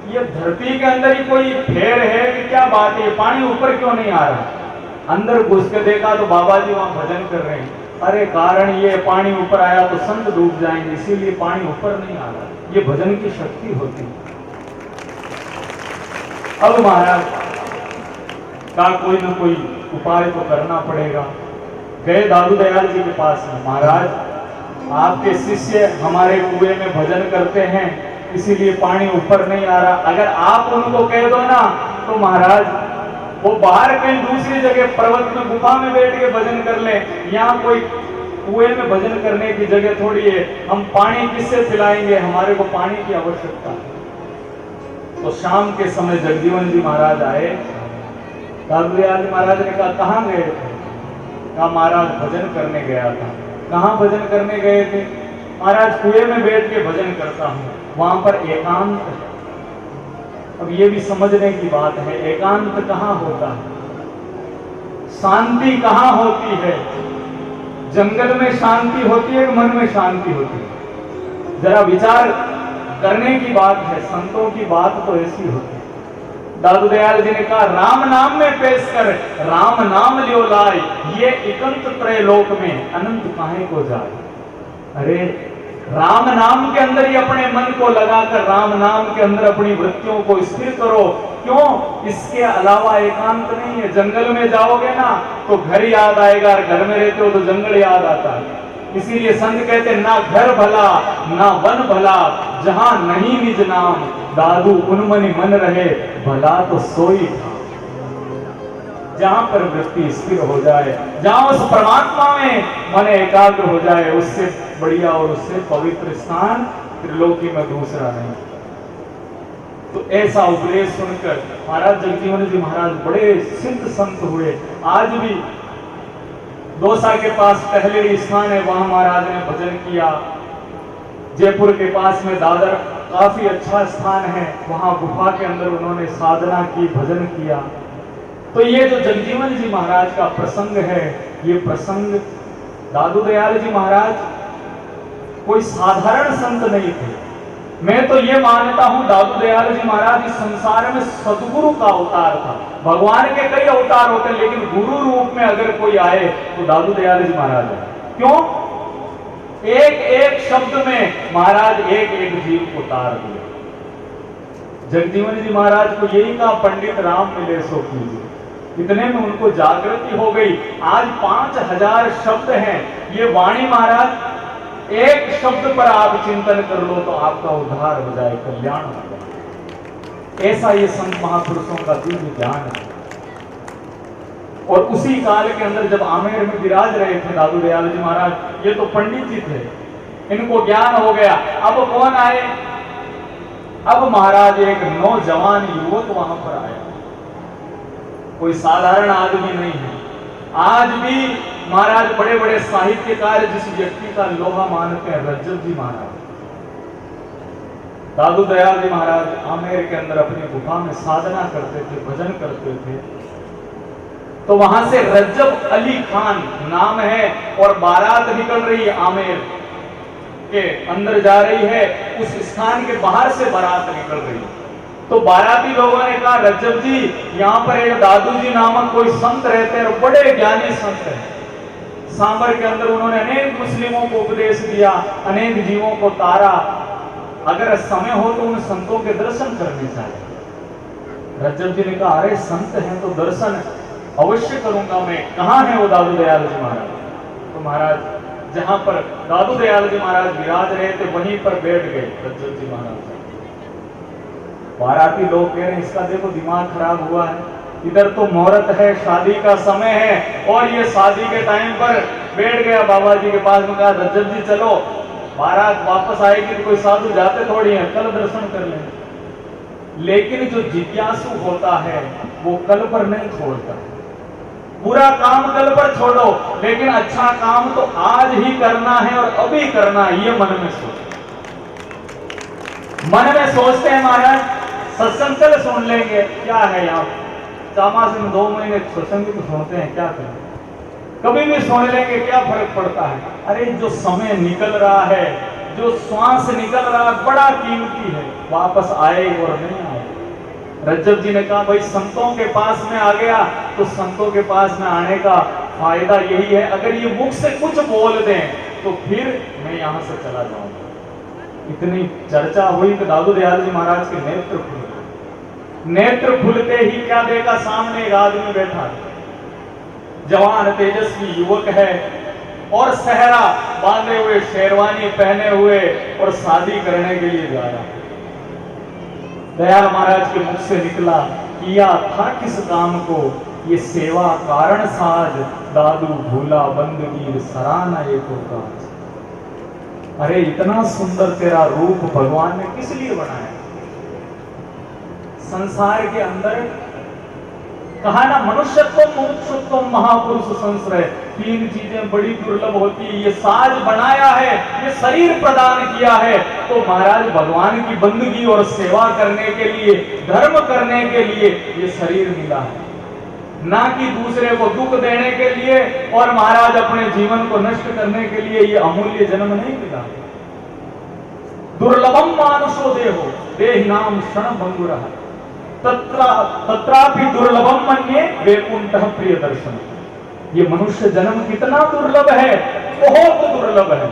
ये धरती के अंदर ही कोई फेर है कि क्या बात है, पानी ऊपर क्यों नहीं आ रहा। अंदर घुस के देखा तो बाबा जी वहां भजन कर रहे हैं। अरे कारण ये, पानी ऊपर आया तो संत डूब जाएंगे, इसीलिए पानी ऊपर नहीं आ रहा। ये भजन की शक्ति होती है। अब महाराज का कोई ना कोई उपाय तो करना पड़ेगा। गए दादू दयाल जी के पास, महाराज आपके शिष्य हमारे कुएं में भजन करते हैं, इसीलिए पानी ऊपर नहीं आ रहा। अगर आप उनको कह दो ना तो महाराज वो बाहर कहीं दूसरी जगह पर्वत में गुफा में बैठ के भजन कर ले, यहाँ कोई कुएं में भजन करने की जगह थोड़ी है, हम पानी किससे पिलाएंगे, हमारे को पानी की आवश्यकता है। तो शाम के समय जगजीवन जी महाराज आए। दादू दयाल जी महाराज ने कहा कहाँ गए थे? कहा महाराज भजन करने गया था। कहाँ भजन करने गए थे? महाराज कुएं में बैठ के भजन करता हूँ, वहां पर एकांत है। अब ये भी समझने की बात है, एकांत कहाँ होता है, शांति कहाँ होती है? जंगल में शांति होती है, मन में शांति होती है? जरा विचार करने की बात है। संतों की बात तो ऐसी होती है। दादू दयाल जी ने कहा राम नाम में पेश कर, राम नाम लियो लाए, ये इकंत त्रैलोक में अनंत काहे को जाए। अरे राम नाम के अंदर ही अपने मन को लगाकर राम नाम के अंदर अपनी वृत्तियों को स्थिर करो। क्यों? इसके अलावा एकांत नहीं है। जंगल में जाओगे ना तो घर याद आएगा, और घर में रहते हो तो जंगल याद आता है। इसीलिए संत कहते हैं ना घर भला ना वन भला, जहां नहीं निज नाम, दादू उनमनि मन रहे, भला तो सोई था। जहां पर वृत्ति स्थिर हो जाए, जहां उस परमात्मा में मन एकाग्र हो जाए, उससे बढ़िया और उससे पवित्र स्थान त्रिलोकी में दूसरा नहीं। तो ऐसा उपदेश सुनकर महाराज जगजीवन जी महाराज बड़े सिद्ध संत हुए। आज भी दौसा के पास टहलेरी स्थान है, वहां महाराज ने भजन किया। जयपुर के पास में दादर काफी अच्छा स्थान है, वहां गुफा के अंदर उन्होंने साधना की, भजन किया। तो ये जो जगजीवन जी महाराज का प्रसंग है, ये प्रसंग दादू दयाल जी महाराज कोई साधारण संत नहीं थे। मैं तो ये मानता हूं दादू दयाल जी महाराज इस संसार में सदगुरु का अवतार था। भगवान के कई अवतार होते हैं, लेकिन गुरु रूप में अगर कोई आए तो दादू दयाल जी महाराज है। क्यों? एक एक शब्द में महाराज एक एक जीव को तार दिया। जगजीवन जी महाराज को यही कहा पंडित राम मिले सो कीजिए। इतने में उनको जागृति हो गई। आज 5000 शब्द हैं, ये वाणी महाराज एक शब्द पर आप चिंतन कर लो तो आपका उद्धार हो जाए, कल्याण हो जाए। ऐसा ये संत महापुरुषों का दिव्य ज्ञान है। और उसी काल के अंदर जब आमेर में विराज रहे थे दादू दयाल जी महाराज, ये तो पंडित जी थे, इनको ज्ञान हो गया। अब कौन आए? अब महाराज एक नौजवान युवक वहां पर आया, कोई साधारण आदमी नहीं है। आज भी महाराज बड़े बड़े साहित्यकार जिस व्यक्ति का लोहा मानते हैं, रज्जब जी महाराज। दादू दयाल जी महाराज आमेर के अंदर अपनी गुफा में साधना करते थे, भजन करते थे। तो वहां से रज्जब अली खान नाम है, और बारात निकल रही है, आमेर के अंदर जा रही है, उस स्थान के बाहर से बारात निकल रही है। तो बाराती लोगों ने कहा रज्जब जी यहाँ पर एक दादू जी नामक कोई संत रहते हैं, और बड़े ज्ञानी संत हैं। सांबर के अंदर उन्होंने अनेक मुस्लिमों को उपदेश दिया, अनेक जीवों को तारा। अगर समय हो तो उन संतों के दर्शन करने चाहिए। रज्जब जी ने कहा अरे संत हैं तो दर्शन अवश्य करूंगा मैं। कहाँ है वो दादू दयाल जी महाराज? तो महाराज जहां पर दादू दयाल जी महाराज विराज रहे थे वहीं पर बैठ गए रज्जब जी महाराज। बाराती लोग कह रहे हैं इसका देखो दिमाग खराब हुआ है, इधर तो मुहूर्त है, शादी का समय है, और ये शादी के टाइम पर बैठ गया बाबा जी के पास में। कहा रज्जब जी चलो, बारात वापस आएगी तो कोई साधु जाते थोड़ी है, कल दर्शन कर लें। लेकिन जो जिज्ञासु होता है वो कल पर नहीं छोड़ता। बुरा काम कल पर छोड़ो, लेकिन अच्छा काम तो आज ही करना है और अभी करना है, ये मन में सोचो। मन में सोचते हैं महाराज सत्संग कल सुन लेंगे, क्या है यहाँ चामास में 2 महीने सत्संग तो सुनते हैं, क्या करें, कभी भी सुन लेंगे, क्या फर्क पड़ता है। अरे जो समय निकल रहा है, जो श्वास निकल रहा है, बड़ा कीमती है, वापस आए और नहीं आए। रज्जब जी ने कहा भाई संतों के पास में आ गया तो संतों के पास में आने का फायदा यही है, अगर ये मुख से कुछ बोल दें तो फिर मैं यहां से चला जाऊंगा। इतनी चर्चा हुई तो दादू दयाल जी महाराज के नेत्र खुले। नेत्र खुलते ही क्या देखा, सामने एक आदमी बैठा है, जवान तेजस्वी युवक है, और सहरा बांधे हुए, शेरवानी पहने हुए, और शादी करने के लिए जा रहा है। दयाल महाराज के मुख से निकला, किया था किस काम को, ये सेवा कारण साज, दादू भूला बंदगीर सराना एक काज। अरे इतना सुंदर तेरा रूप भगवान ने किस लिए बनाया? संसार के अंदर कहा ना, मनुष्यत्व मुमुक्षुत्व महापुरुष संश्रय, तीन चीजें बड़ी दुर्लभ होती है। ये साज बनाया है, ये शरीर प्रदान किया है, तो महाराज भगवान की बंदगी और सेवा करने के लिए, धर्म करने के लिए ये शरीर मिला है, ना कि दूसरे को दुख देने के लिए और महाराज अपने जीवन को नष्ट करने के लिए ये अमूल्य जन्म नहीं मिला। दुर्लभम मानुषो देहो देहिनाम क्षण भंगुरः तत्रापि दुर्लभम मन्ये वैकुंठः प्रिय दर्शन। ये मनुष्य जन्म कितना दुर्लभ है, बहुत दुर्लभ है,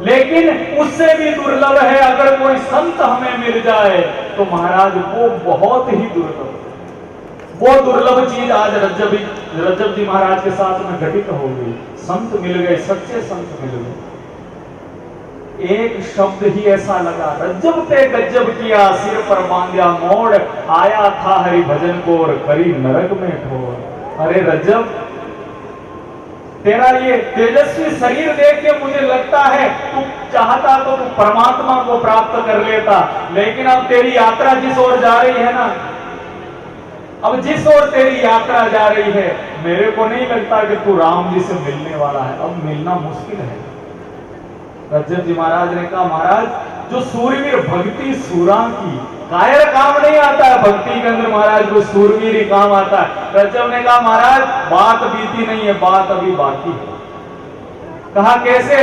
लेकिन उससे भी दुर्लभ है अगर कोई संत हमें मिल जाए तो महाराज वो बहुत ही दुर्लभ। वो दुर्लभ चीज आज रज्जब जी महाराज के साथ में घटित हो गई। संत मिल गए, सच्चे संत मिल गए। एक शब्द ही ऐसा लगा, रज्जब ते गज्जब किया, सिर पर बांधा मोड़, आया था हरि भजन को और करी नरक में ठोर। अरे रज्जब, तेरा ये तेजस्वी शरीर देख के मुझे लगता है तू चाहता तो तू परमात्मा को प्राप्त कर लेता, लेकिन अब तेरी यात्रा जिस ओर जा रही है ना, अब जिस ओर तेरी यात्रा जा रही है, मेरे को नहीं लगता कि तू राम जी से मिलने वाला है। अब मिलना मुश्किल है। रज्जब जी महाराज ने कहा, महाराज जो सूरवीर भक्ति सूरा की, कायर काम नहीं आता है भक्ति के अंदर, महाराज को सूरवीर ही काम आता है। रज्जब ने कहा, महाराज बात बीती नहीं है, बात अभी बाकी है। कहा कैसे?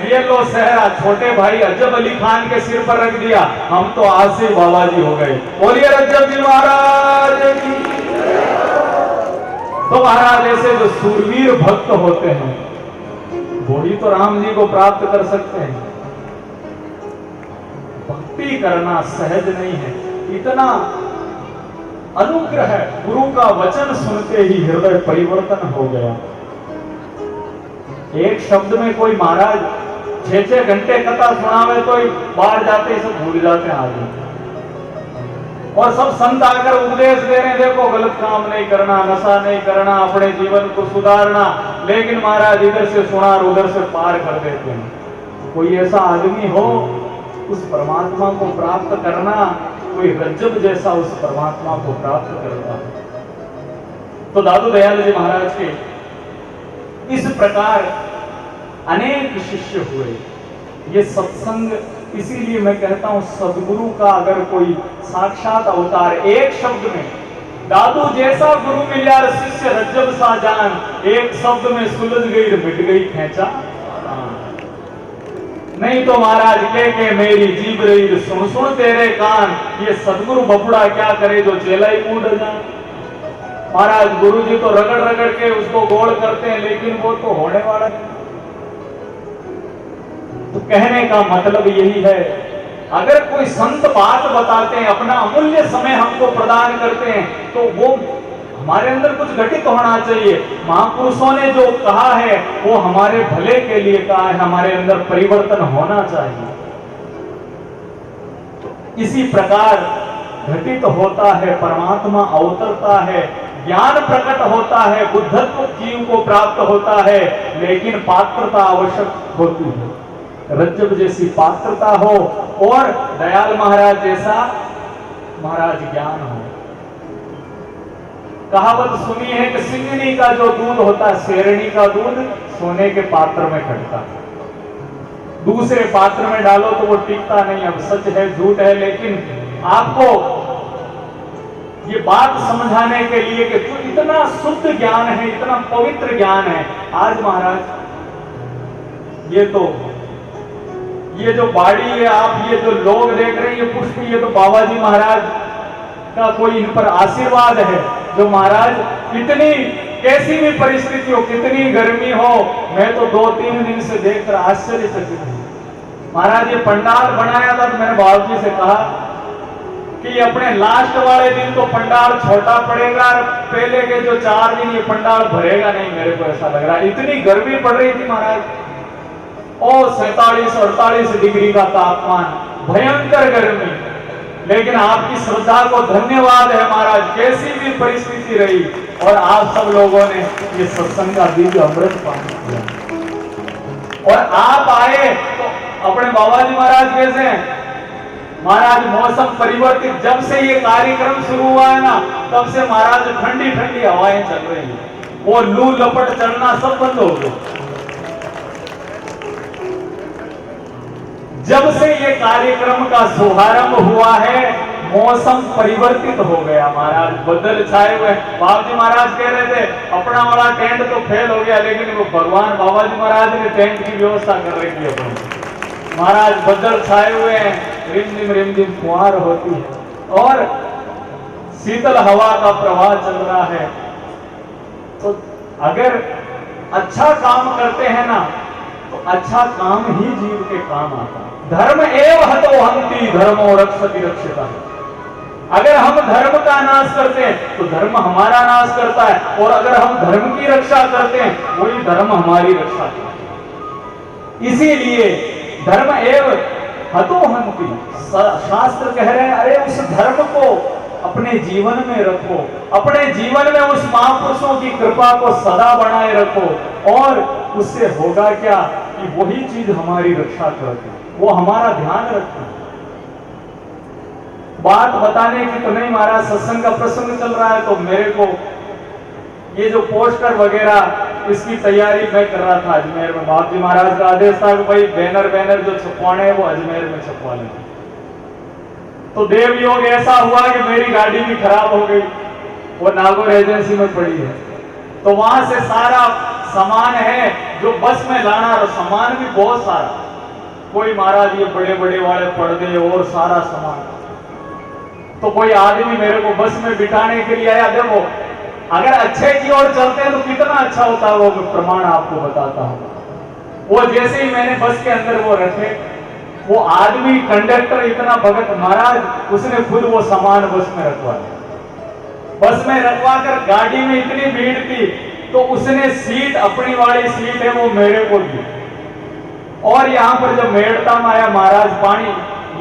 ये लो सहरा छोटे भाई अजब अली खान के सिर पर रख दिया, हम तो आज से बाबा जी हो गए। बोलिए रज्जब जी महाराज की। तो महाराज ऐसे जो सूरवीर भक्त होते हैं वो ही तो राम जी को प्राप्त कर सकते हैं। भक्ति करना सहज नहीं है, इतना अनुग्रह है। गुरु का वचन सुनते ही हृदय परिवर्तन हो गया। एक शब्द में कोई महाराज 6-6 घंटे कथा सुनावे तो बाहर जाते ही सब भूल जाते हैं आदमी। और सब संत आकर उपदेश दे रहे हैं, देखो गलत काम नहीं करना, नशा नहीं करना, अपने जीवन को सुधारना, लेकिन महाराज इधर से सुना और उधर से पार कर देते हैं। कोई ऐसा आदमी हो उस परमात्मा को प्राप्त करना, कोई रज्जब जैसा उस परमात्मा को प्राप्त करता है। तो दादू दयाल जी महाराज के इस प्रकार अनेक शिष्य हुए। ये सत्संग, इसीलिए मैं कहता हूं सदगुरु का अगर कोई साक्षात अवतार, एक शब्द में दादू जैसा गुरु मिला शिष्य रज्जब सा जान, एक शब्द में सुलझ गई मिट गई खेचा। नहीं तो महाराज के मेरी जीभ रही सुन सुन तेरे कान, ये सदगुरु बपुड़ा क्या करे जो चेला ही कूद जाए। महाराज गुरु जी तो रगड़ रगड़ के उसको गोल करते हैं, लेकिन वो तो होने वाला है। तो कहने का मतलब यही है, अगर कोई संत बात बताते हैं, अपना अमूल्य समय हमको प्रदान करते हैं, तो वो हमारे अंदर कुछ घटित होना चाहिए। महापुरुषों ने जो कहा है वो हमारे भले के लिए कहा है, हमारे अंदर परिवर्तन होना चाहिए। इसी प्रकार घटित होता है, परमात्मा अवतरता है, ज्ञान प्रकट होता है, बुद्धत्व जीव को प्राप्त होता है, लेकिन पात्रता आवश्यक होती है। रज्जब जैसी पात्रता हो और दयाल महाराज जैसा महाराज ज्ञान हो। कहावत सुनी है कि सिंगनी का जो दूध होता है, शेरनी का दूध सोने के पात्र में घटता है, दूसरे पात्र में डालो तो वो टिकता नहीं। अब सच है झूठ है, लेकिन आपको ये बात समझाने के लिए कि जो इतना शुद्ध ज्ञान है, इतना पवित्र ज्ञान है। आज महाराज ये जो बाड़ी है, आप ये जो लोग देख रहे हैं, ये पुष्प, ये तो बाबा जी महाराज का कोई इन पर आशीर्वाद है, जो महाराज इतनी कैसी भी परिस्थिति हो, कितनी गर्मी हो, मैं तो 2-3 दिन से देखकर आश्चर्यचकित हूं। महाराज ये पंडाल बनाया था तो मैंने बाबू जी से कहा कि अपने लास्ट वाले दिन तो पंडाल छोटा पड़ेगा, पहले के जो 4 दिन ये पंडाल भरेगा नहीं, मेरे को ऐसा लग रहा है। इतनी गर्मी पड़ रही थी महाराज, और 47-48 डिग्री का तापमान, भयंकर गर्मी। लेकिन आपकी श्रद्धा को धन्यवाद है महाराज, कैसी भी परिस्थिति रही और आप सब लोगों ने ये सत्संग का दिव्य अमृत पान किया और आप आए। तो अपने बाबा जी महाराज कैसे हैं महाराज, मौसम परिवर्तित, जब से ये कार्यक्रम शुरू हुआ है ना तब से महाराज ठंडी ठंडी हवाएं चल रही हैं, वो लू लपट चलना सब बंद हो गया। जब से ये कार्यक्रम का शुभारंभ हुआ है मौसम परिवर्तित हो गया महाराज, बदल छाए हुए। बाबा जी महाराज कह रहे थे अपना वाला टेंट तो फेल हो गया, लेकिन वो भगवान बाबा जी महाराज ने टेंट की व्यवस्था कर रखी है अपनी। महाराज बदल छाए हुए हैं, रिमझिम फुहार होती है और शीतल हवा का प्रवाह चल रहा है। तो अगर अच्छा काम करते हैं ना तो अच्छा काम ही जीव के काम आता है। धर्म एव हतो हन्ति धर्मो रक्षति रक्षिता। अगर हम धर्म का नाश करते हैं तो धर्म हमारा नाश करता है, और अगर हम धर्म की रक्षा करते हैं वही धर्म हमारी रक्षा करता है। इसीलिए धर्म एव हतो हन्ति, शास्त्र कह रहे हैं अरे उस धर्म को अपने जीवन में रखो, अपने जीवन में उस महापुरुषों की कृपा को सदा बनाए रखो, और उससे होगा क्या कि वही चीज हमारी रक्षा करती, वो हमारा ध्यान रखती। बात बताने की तो नहीं महाराज, सत्संग का प्रसंग चल रहा है तो मेरे को ये जो पोस्टर वगैरह इसकी तैयारी मैं कर रहा था अजमेर में। बाबा जी महाराज का आदेश था कि भाई बैनर जो छपवाने हैं वो अजमेर में छपवा लें। तो देव योग ऐसा हुआ कि मेरी गाड़ी भी खराब हो गई, वो नागौर एजेंसी में पड़ी है। तो वहां से सारा सामान है जो बस में लाना, और सामान भी बहुत सारा, कोई महाराज ये बड़े बड़े वाले पर्दे और सारा सामान। तो कोई आदमी मेरे को बस में बिठाने के लिए आया। देखो अगर अच्छे की ओर चलते हैं तो कितना अच्छा होता है, वो प्रमाण आपको बताता हूं। वो जैसे ही मैंने बस के अंदर वो रखे, वो आदमी कंडक्टर इतना भगत महाराज, उसने खुद वो सामान बस में रखवा दिया। बस में रखवा कर गाड़ी में इतनी भीड़ थी तो उसने सीट, अपनी वाली सीट है वो मेरे को दी। और यहाँ पर जब मेड़ता में आया महाराज पानी,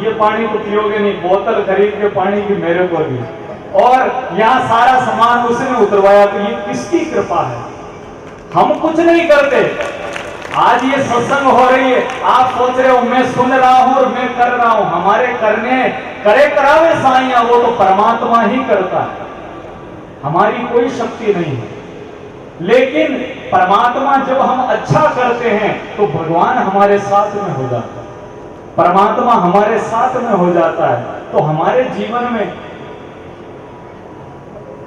ये पानी तो पियोगे नहीं, बोतल खरीद के पानी की मेरे को दी, और यहाँ सारा सामान उसने उतरवाया। तो ये किसकी कृपा है, हम कुछ नहीं करते। आज ये सत्संग हो रही है, आप सोच रहे हो मैं सुन रहा हूं और मैं कर रहा हूं, हमारे करने करे करावे साइया वो तो परमात्मा ही करता है, हमारी कोई शक्ति नहीं है। लेकिन परमात्मा जब हम अच्छा करते हैं तो भगवान हमारे साथ में हो जाता है, परमात्मा हमारे साथ में हो जाता है। तो हमारे जीवन में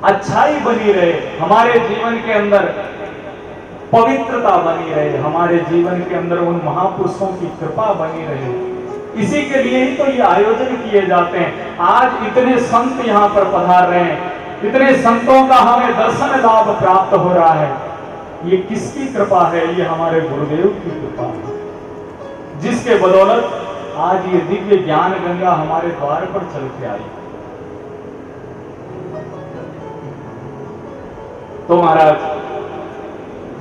अच्छाई बनी रहे, हमारे जीवन के अंदर पवित्रता बनी रहे, हमारे जीवन के अंदर उन महापुरुषों की कृपा बनी रहे। इसी के लिए ही तो ये आयोजन किए जाते हैं। आज इतने संत यहाँ पर पधार रहे हैं, इतने संतों का हमें दर्शन लाभ प्राप्त हो रहा है। ये किसकी कृपा है, ये हमारे गुरुदेव की कृपा है, जिसके बदौलत आज ये दिव्य ज्ञान गंगा हमारे द्वार पर चल के आई। तो महाराज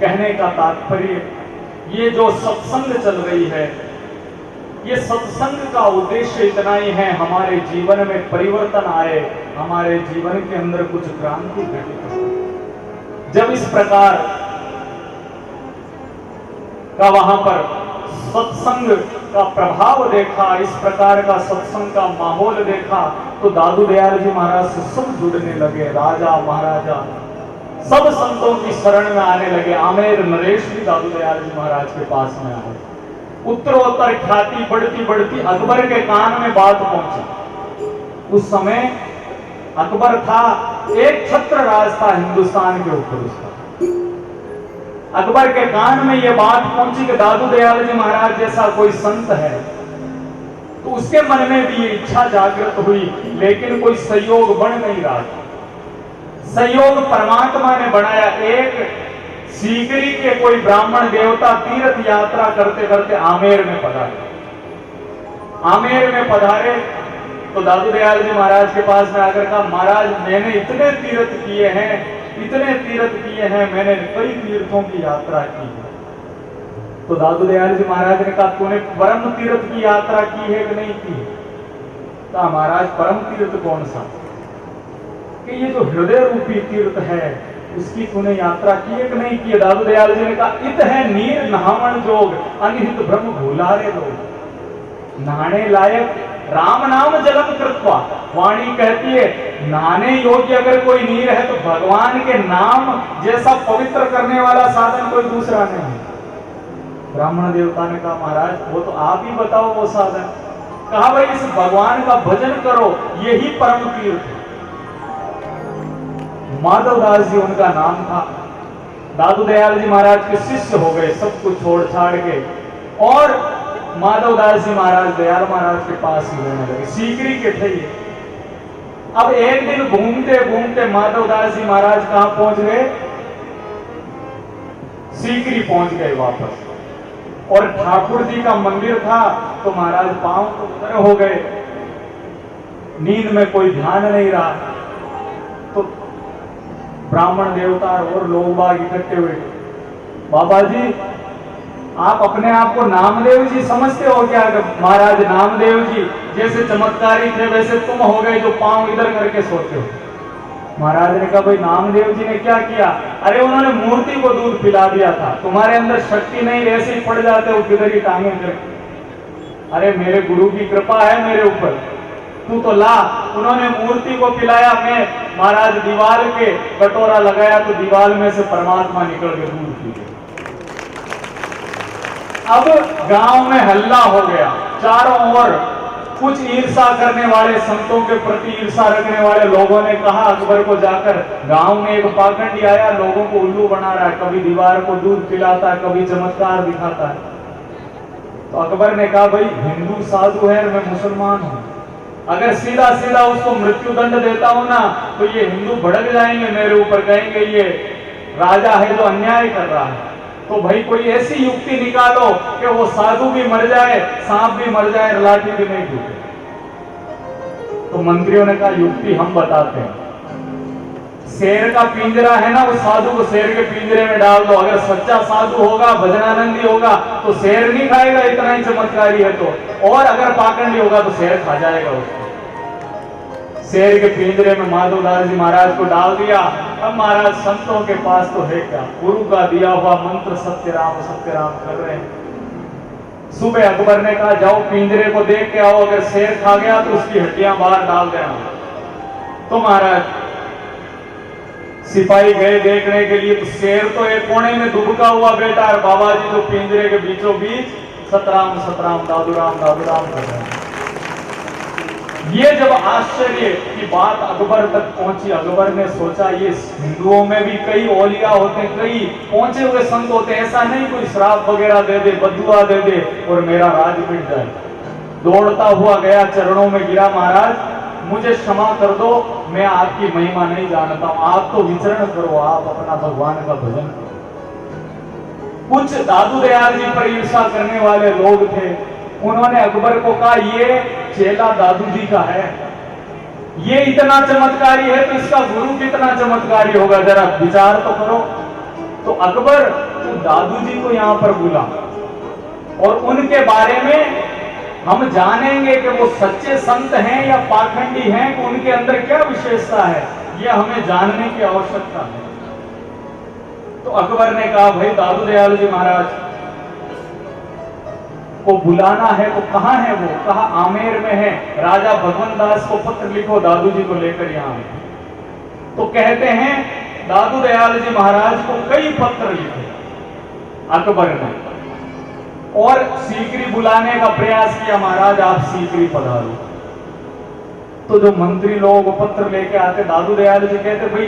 कहने का तात्पर्य, ये जो सत्संग चल रही है, ये सत्संग का उद्देश्य इतना ही है हमारे जीवन में परिवर्तन आए, हमारे जीवन के अंदर कुछ क्रांति घटित हो। जब इस प्रकार का वहां पर सत्संग का प्रभाव देखा, इस प्रकार का सत्संग का माहौल देखा, तो दादू दयाल जी महाराज से सब जुड़ने लगे। राजा महाराजा सब संतों की शरण में आने लगे। आमेर नरेश भी दादू दयाल जी महाराज के पास में आए। उत्तरोत्तर ख्याति बढ़ती बढ़ती अकबर के कान में बात पहुंची। उस समय अकबर था, एक छत्र राज था हिंदुस्तान के ऊपर उसका। अकबर के कान में यह बात पहुंची कि दादू दयाल जी महाराज जैसा कोई संत है, तो उसके मन में भी ये इच्छा जागृत हुई, लेकिन कोई सहयोग बन नहीं रहा था। सहयोग परमात्मा ने बनाया। एक सीकरी के कोई ब्राह्मण देवता तीर्थ यात्रा करते करते आमेर में पधारे। आमेर में पधारे तो दादू दयाल जी महाराज के पास में आकर कहा, महाराज मैंने इतने तीर्थ किए हैं, इतने तीर्थ किए हैं, मैंने कई तीर्थों की यात्रा की है। तो दादू दयाल जी महाराज ने कहा, तूने परम तीर्थ की यात्रा की है कि नहीं की? तो महाराज परम तीर्थ कौन सा? कि ये जो हृदय रूपी तीर्थ है उसकी तूने यात्रा की है कि नहीं की? दादू दयाल जी ने कहा, इत है नीर नहावन जोग, अनहित ब्रह्म भूलारे लोग। नहाने लायक राम नाम जलम कृत्वा, वाणी कहती है नहाने योग्य अगर कोई नीर है तो भगवान के नाम जैसा पवित्र करने वाला साधन कोई दूसरा नहीं है। ब्राह्मण देवता ने कहा, महाराज वो तो आप ही बताओ वो साधन। कहा, भाई इस भगवान का भजन करो, यही परम तीर्थ है। माधवदास जी उनका नाम था। दादू दयाल जी महाराज के शिष्य हो गए, सब कुछ छोड़ छाड़ के, और माधवदास जी महाराज दयाल महाराज के पास ही रहने लगे। सीकरी के थे ये। अब एक दिन घूमते घूमते माधवदास जी महाराज कहां पहुंच गए? सीकरी पहुंच गए वापस। और ठाकुर जी का मंदिर था तो महाराज पांव तो उधर हो गए, नींद में कोई ध्यान नहीं रहा। तो ब्राह्मण देवता और लोग बाग इकट्ठे हुए, बाबा जी आप अपने आप को नामदेव जी समझते हो क्या? महाराज नामदेव जी जैसे चमत्कारी थे वैसे तुम हो गए जो पांव इधर करके सोते हो। महाराज ने कहा, भाई नामदेव जी ने क्या किया? अरे उन्होंने मूर्ति को दूध पिला दिया था, तुम्हारे अंदर शक्ति नहीं, ऐसे ही पड़ जाते हो किधर ही टांगे करके। अरे मेरे गुरु की कृपा है मेरे ऊपर, तू तो ला। उन्होंने मूर्ति को पिलाया, मैं महाराज दीवार के कटोरा लगाया तो दीवार में से परमात्मा निकल के दूध पी गए। अब गांव में हल्ला हो गया, चारों ओर कुछ ईर्षा करने वाले, संतों के प्रति ईर्षा रखने वाले लोगों ने कहा अकबर को जाकर, गांव में एक पाखंडी आया, लोगों को उल्लू बना रहा है, कभी दीवार को दूध पिलाता है, कभी चमत्कार दिखाता है। तो अकबर ने कहा, भाई हिंदू साधु है, मैं मुसलमान हूं, अगर सीधा सीधा उसको मृत्यु दंड देता हूं ना तो ये हिंदू भड़क जाएंगे मेरे ऊपर, कहेंगे ये राजा है जो अन्याय कर रहा है। तो भाई कोई ऐसी युक्ति निकालो कि वो साधु भी मर जाए, सांप भी मर जाए, लाठी भी नहीं टूटे। तो मंत्रियों ने कहा, युक्ति हम बताते हैं। शेर का पिंजरा है ना, उस साधु को शेर के पिंजरे में डाल दो, अगर सच्चा साधु होगा, भजनानंदी होगा तो शेर नहीं खाएगा, इतना ही चमत्कारी है तो, और अगर पाखंडी होगा तो शेर खा जाएगा उसको। शेर के पिंजरे में माधवदास जी महाराज को डाल दिया। अब महाराज संतों के पास तो है क्या, गुरु का दिया हुआ मंत्र सत्य राम कर रहे हैं। सुबह अकबर ने कहा, जाओ पिंजरे को देख के आओ, अगर शेर खा गया तो उसकी हड्डियां बाहर डाल देना। तो महाराज सिपाही गए देखने के लिए, तो शेर तो एक कोने में दुबका हुआ बैठा, और बाबा जी तो पिंजरे के बीचों बीच सतराम दादू राम कर रहे हैं। ये जब आश्चर्य की बात अकबर तक पहुंची, अकबर ने सोचा ये हिंदुओं में भी कई औलिया होते, कई पहुंचे हुए संत होते, ऐसा नहीं कोई श्राप वगैरह दे दे, बदुआ दे दे और मेरा राज मिट जाए। दौड़ता हुआ गया, चरणों में गिरा, महाराज मुझे क्षमा कर दो, मैं आपकी महिमा नहीं जानता हूं, आप तो विचरण करो, आप अपना भगवान का भजन करो। कुछ दादू दयाल जी पर ईर्षा करने वाले लोग थे, उन्होंने अकबर को कहा, ये चेला दादू जी का है, ये इतना चमत्कारी है तो इसका गुरु कितना चमत्कारी होगा, जरा विचार तो करो। तो अकबर तो दादू जी को यहां पर बुला और उनके बारे में हम जानेंगे कि वो सच्चे संत हैं या पाखंडी हैं, कि उनके अंदर क्या विशेषता है, यह हमें जानने की आवश्यकता है। तो अकबर ने कहा, भाई दादू दयाल जी महाराज को बुलाना है तो कहां है वो? कहा आमेर में है, राजा भगवंत दास को पत्र लिखो, दादू जी को लेकर यहां। तो कहते हैं दादू दयाल जी महाराज को कई पत्र लिखे अकबर ने, और सीकरी बुलाने का प्रयास किया, महाराज आप सीकरी पधारो। तो जो मंत्री लोग पत्र लेके आते, दादू दयाल जी कहते, भाई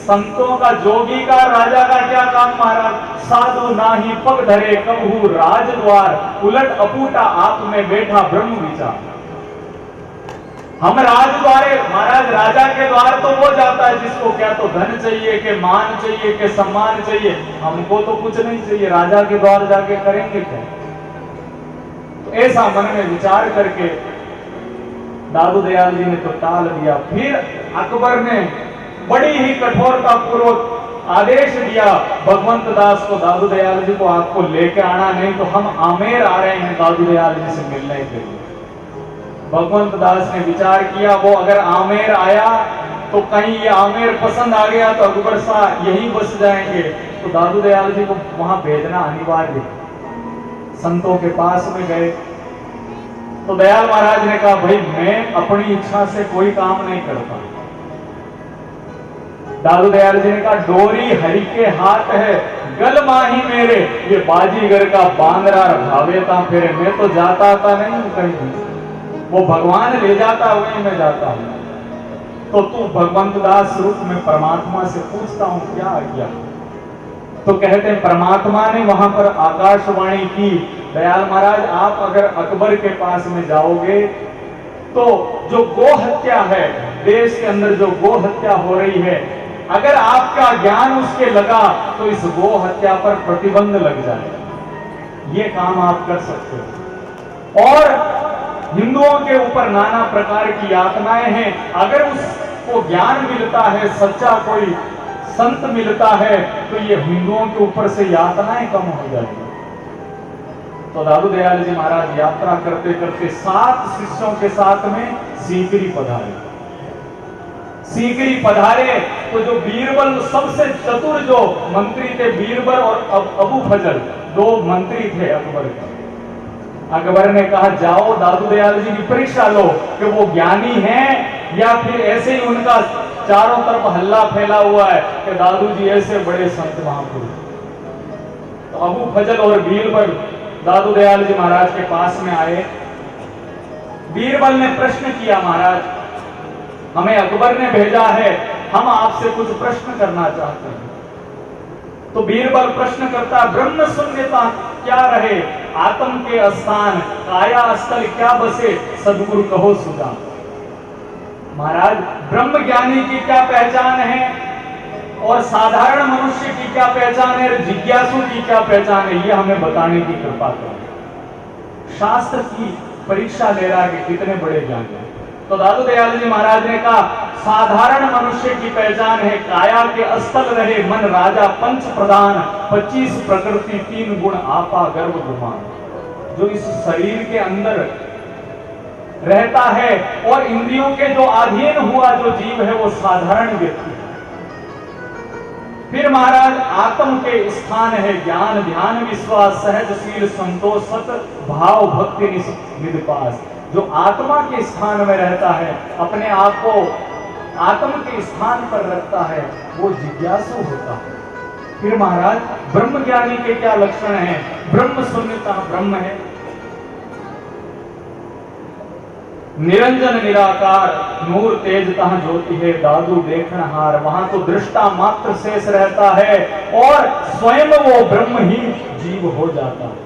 संतों का, जोगी का, राजा का क्या काम महाराज, साधु नाही पग धरे कबहू राजद्वार, उलट अपूटा आप में बैठा ब्रह्म विचार। हम राजद्वारे, महाराज राजा के द्वार तो वो जाता है जिसको क्या तो धन चाहिए, के मान चाहिए, के सम्मान चाहिए, हमको तो कुछ नहीं चाहिए, राजा के द्वार जाके करेंगे क्या? तो ऐसा मन में विचार करके दादू दयाल जी ने तो टाल दिया। फिर अकबर ने बड़ी ही कठोरता पूर्वक आदेश दिया भगवंत दास को, दादू दयाल जी को आपको लेके आना, नहीं तो हम आमेर आ रहे हैं दादू दयाल जी से मिलने के लिए। भगवंत दास ने विचार किया, वो अगर आमेर आया तो कहीं ये आमेर पसंद आ गया तो अकबर शाह यहीं बस जाएंगे, तो दादू दयाल जी को वहां भेजना अनिवार्य। संतों के पास में गए तो दयाल महाराज ने कहा, भाई मैं अपनी इच्छा से कोई काम नहीं करता। दादू दयाल जी ने कहा, डोरी हरि के हाथ है, गल माही मेरे, ये बाजीगर का बांदरा भावेता फिरे, मैं तो जाता आता नहीं हूं कहीं भी, वो भगवान ले जाता वहीं मैं जाता हूं। तो तू भगवंत दास रूप में परमात्मा से पूछता हूं क्या आज्ञा। तो कहते हैं परमात्मा ने वहां पर आकाशवाणी की, दयाल महाराज आप अगर अकबर के पास में जाओगे तो जो गो हत्या है, देश के अंदर जो गो हत्या हो रही है, अगर आपका ज्ञान उसके लगा तो इस गो हत्या पर प्रतिबंध लग जाए, ये काम आप कर सकते हो। और हिंदुओं के ऊपर नाना प्रकार की यातनाएं हैं, अगर उसको ज्ञान मिलता है, सच्चा कोई संत मिलता है तो ये हिंदुओं के ऊपर से यातनाएं कम हो जाती है। तो दादू दयाल जी महाराज यात्रा करते करते 7 शिष्यों के साथ में सीकरी पधारे। सीकरी पधारे तो जो बीरबल सबसे चतुर जो मंत्री थे, बीरबल और अबू फजल 2 मंत्री थे अकबर के। अकबर ने कहा जाओ दादू दयाल जी की परीक्षा लो कि वो ज्ञानी हैं या फिर ऐसे ही उनका चारों तरफ हल्ला फैला हुआ है कि दादू जी ऐसे बड़े संत महापुरुष। तो अबू फजल और बीरबल दादू दयाल जी महाराज के पास में आए। बीरबल ने प्रश्न किया, महाराज हमें अकबर ने भेजा है, हम आपसे कुछ प्रश्न करना चाहते हैं। तो बीरबल प्रश्न करता, ब्रह्म शून्यता क्या रहे, आत्म के स्थान काया स्थल क्या बसे, सदगुरु कहो सुधा। महाराज ब्रह्म ज्ञानी की क्या पहचान है और साधारण मनुष्य की क्या पहचान है, जिज्ञासु की क्या पहचान है, ये हमें बताने की कृपा करें। शास्त्र की परीक्षा ले रहा है कि कितने बड़े ज्ञानी हैं। तो दादू दयाल जी महाराज ने कहा, साधारण मनुष्य की पहचान है काया के स्थल रहे, मन राजा पंच प्रधान, 25 प्रकृति 3 गुण आपा गर्भ गुमान। जो इस शरीर के अंदर रहता है और इंद्रियों के जो अधीन हुआ जो जीव है वो साधारण व्यक्ति है। फिर महाराज आत्म के स्थान है ज्ञान ध्यान विश्वास सहजशील संतोष सत भाव भक्ति निधपास। जो आत्मा के स्थान में रहता है, अपने आप को आत्म के स्थान पर रखता है, वो जिज्ञासु होता है। फिर महाराज ब्रह्म ज्ञानी के क्या लक्षण हैं, ब्रह्म शून्यता ब्रह्म है, निरंजन निराकार नूर तेज तह ज्योति है, दादू देखनहार, वहां तो दृष्टा मात्र शेष रहता है और स्वयं वो ब्रह्म ही जीव हो जाता है।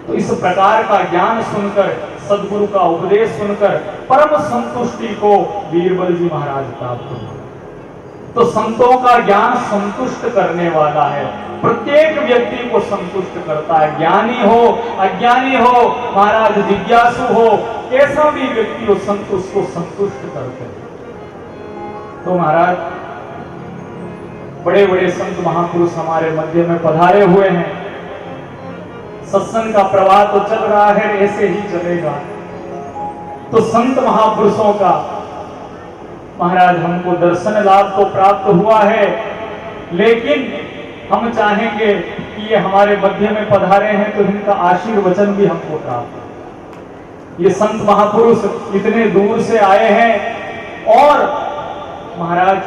तो इस प्रकार का ज्ञान सुनकर, सदगुरु का उपदेश सुनकर परम संतुष्टि को बीरबल जी महाराज प्राप्त हुए। तो संतों का ज्ञान संतुष्ट करने वाला है, प्रत्येक व्यक्ति को संतुष्ट करता है, ज्ञानी हो अज्ञानी हो, महाराज जिज्ञासु हो, कैसा भी व्यक्ति हो, संत उसको संतुष्ट करते हैं। तो महाराज बड़े बड़े संत महापुरुष हमारे मध्य में पधारे हुए हैं। सत्संग का प्रवाह तो चल रहा है, ऐसे ही चलेगा। तो संत महापुरुषों का महाराज हमको दर्शन लाभ तो प्राप्त हुआ है, लेकिन हम चाहेंगे कि ये हमारे मध्य में पधारे हैं तो इनका आशीर्वचन भी हमको प्राप्त हो। ये संत महापुरुष इतने दूर से आए हैं और महाराज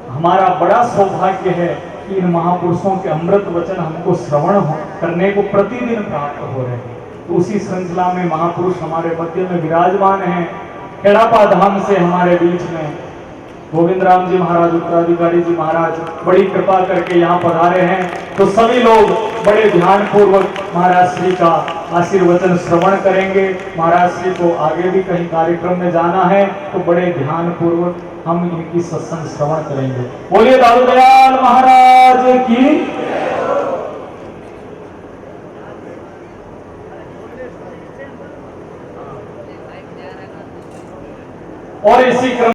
हमारा बड़ा सौभाग्य है कि इन महापुरुषों के अमृत वचन हमको श्रवण करने को प्रतिदिन प्राप्त हो रहे हैं। तो उसी श्रृंखला में महापुरुष हमारे मध्य में विराजमान हैं। खेड़ापा धाम से हमारे बीच में गोविंद राम जी महाराज उत्तराधिकारी जी महाराज बड़ी कृपा करके यहाँ पधारे हैं। तो सभी लोग बड़े ध्यान पूर्वक महाराज श्री का आशीर्वचन श्रवण करेंगे। महाराज श्री को आगे भी कहीं कार्यक्रम में जाना है तो बड़े ध्यान पूर्वक हम इनकी सत्संग श्रवण करेंगे। बोलिए दादू दयाल महाराज की। और इसी क्रम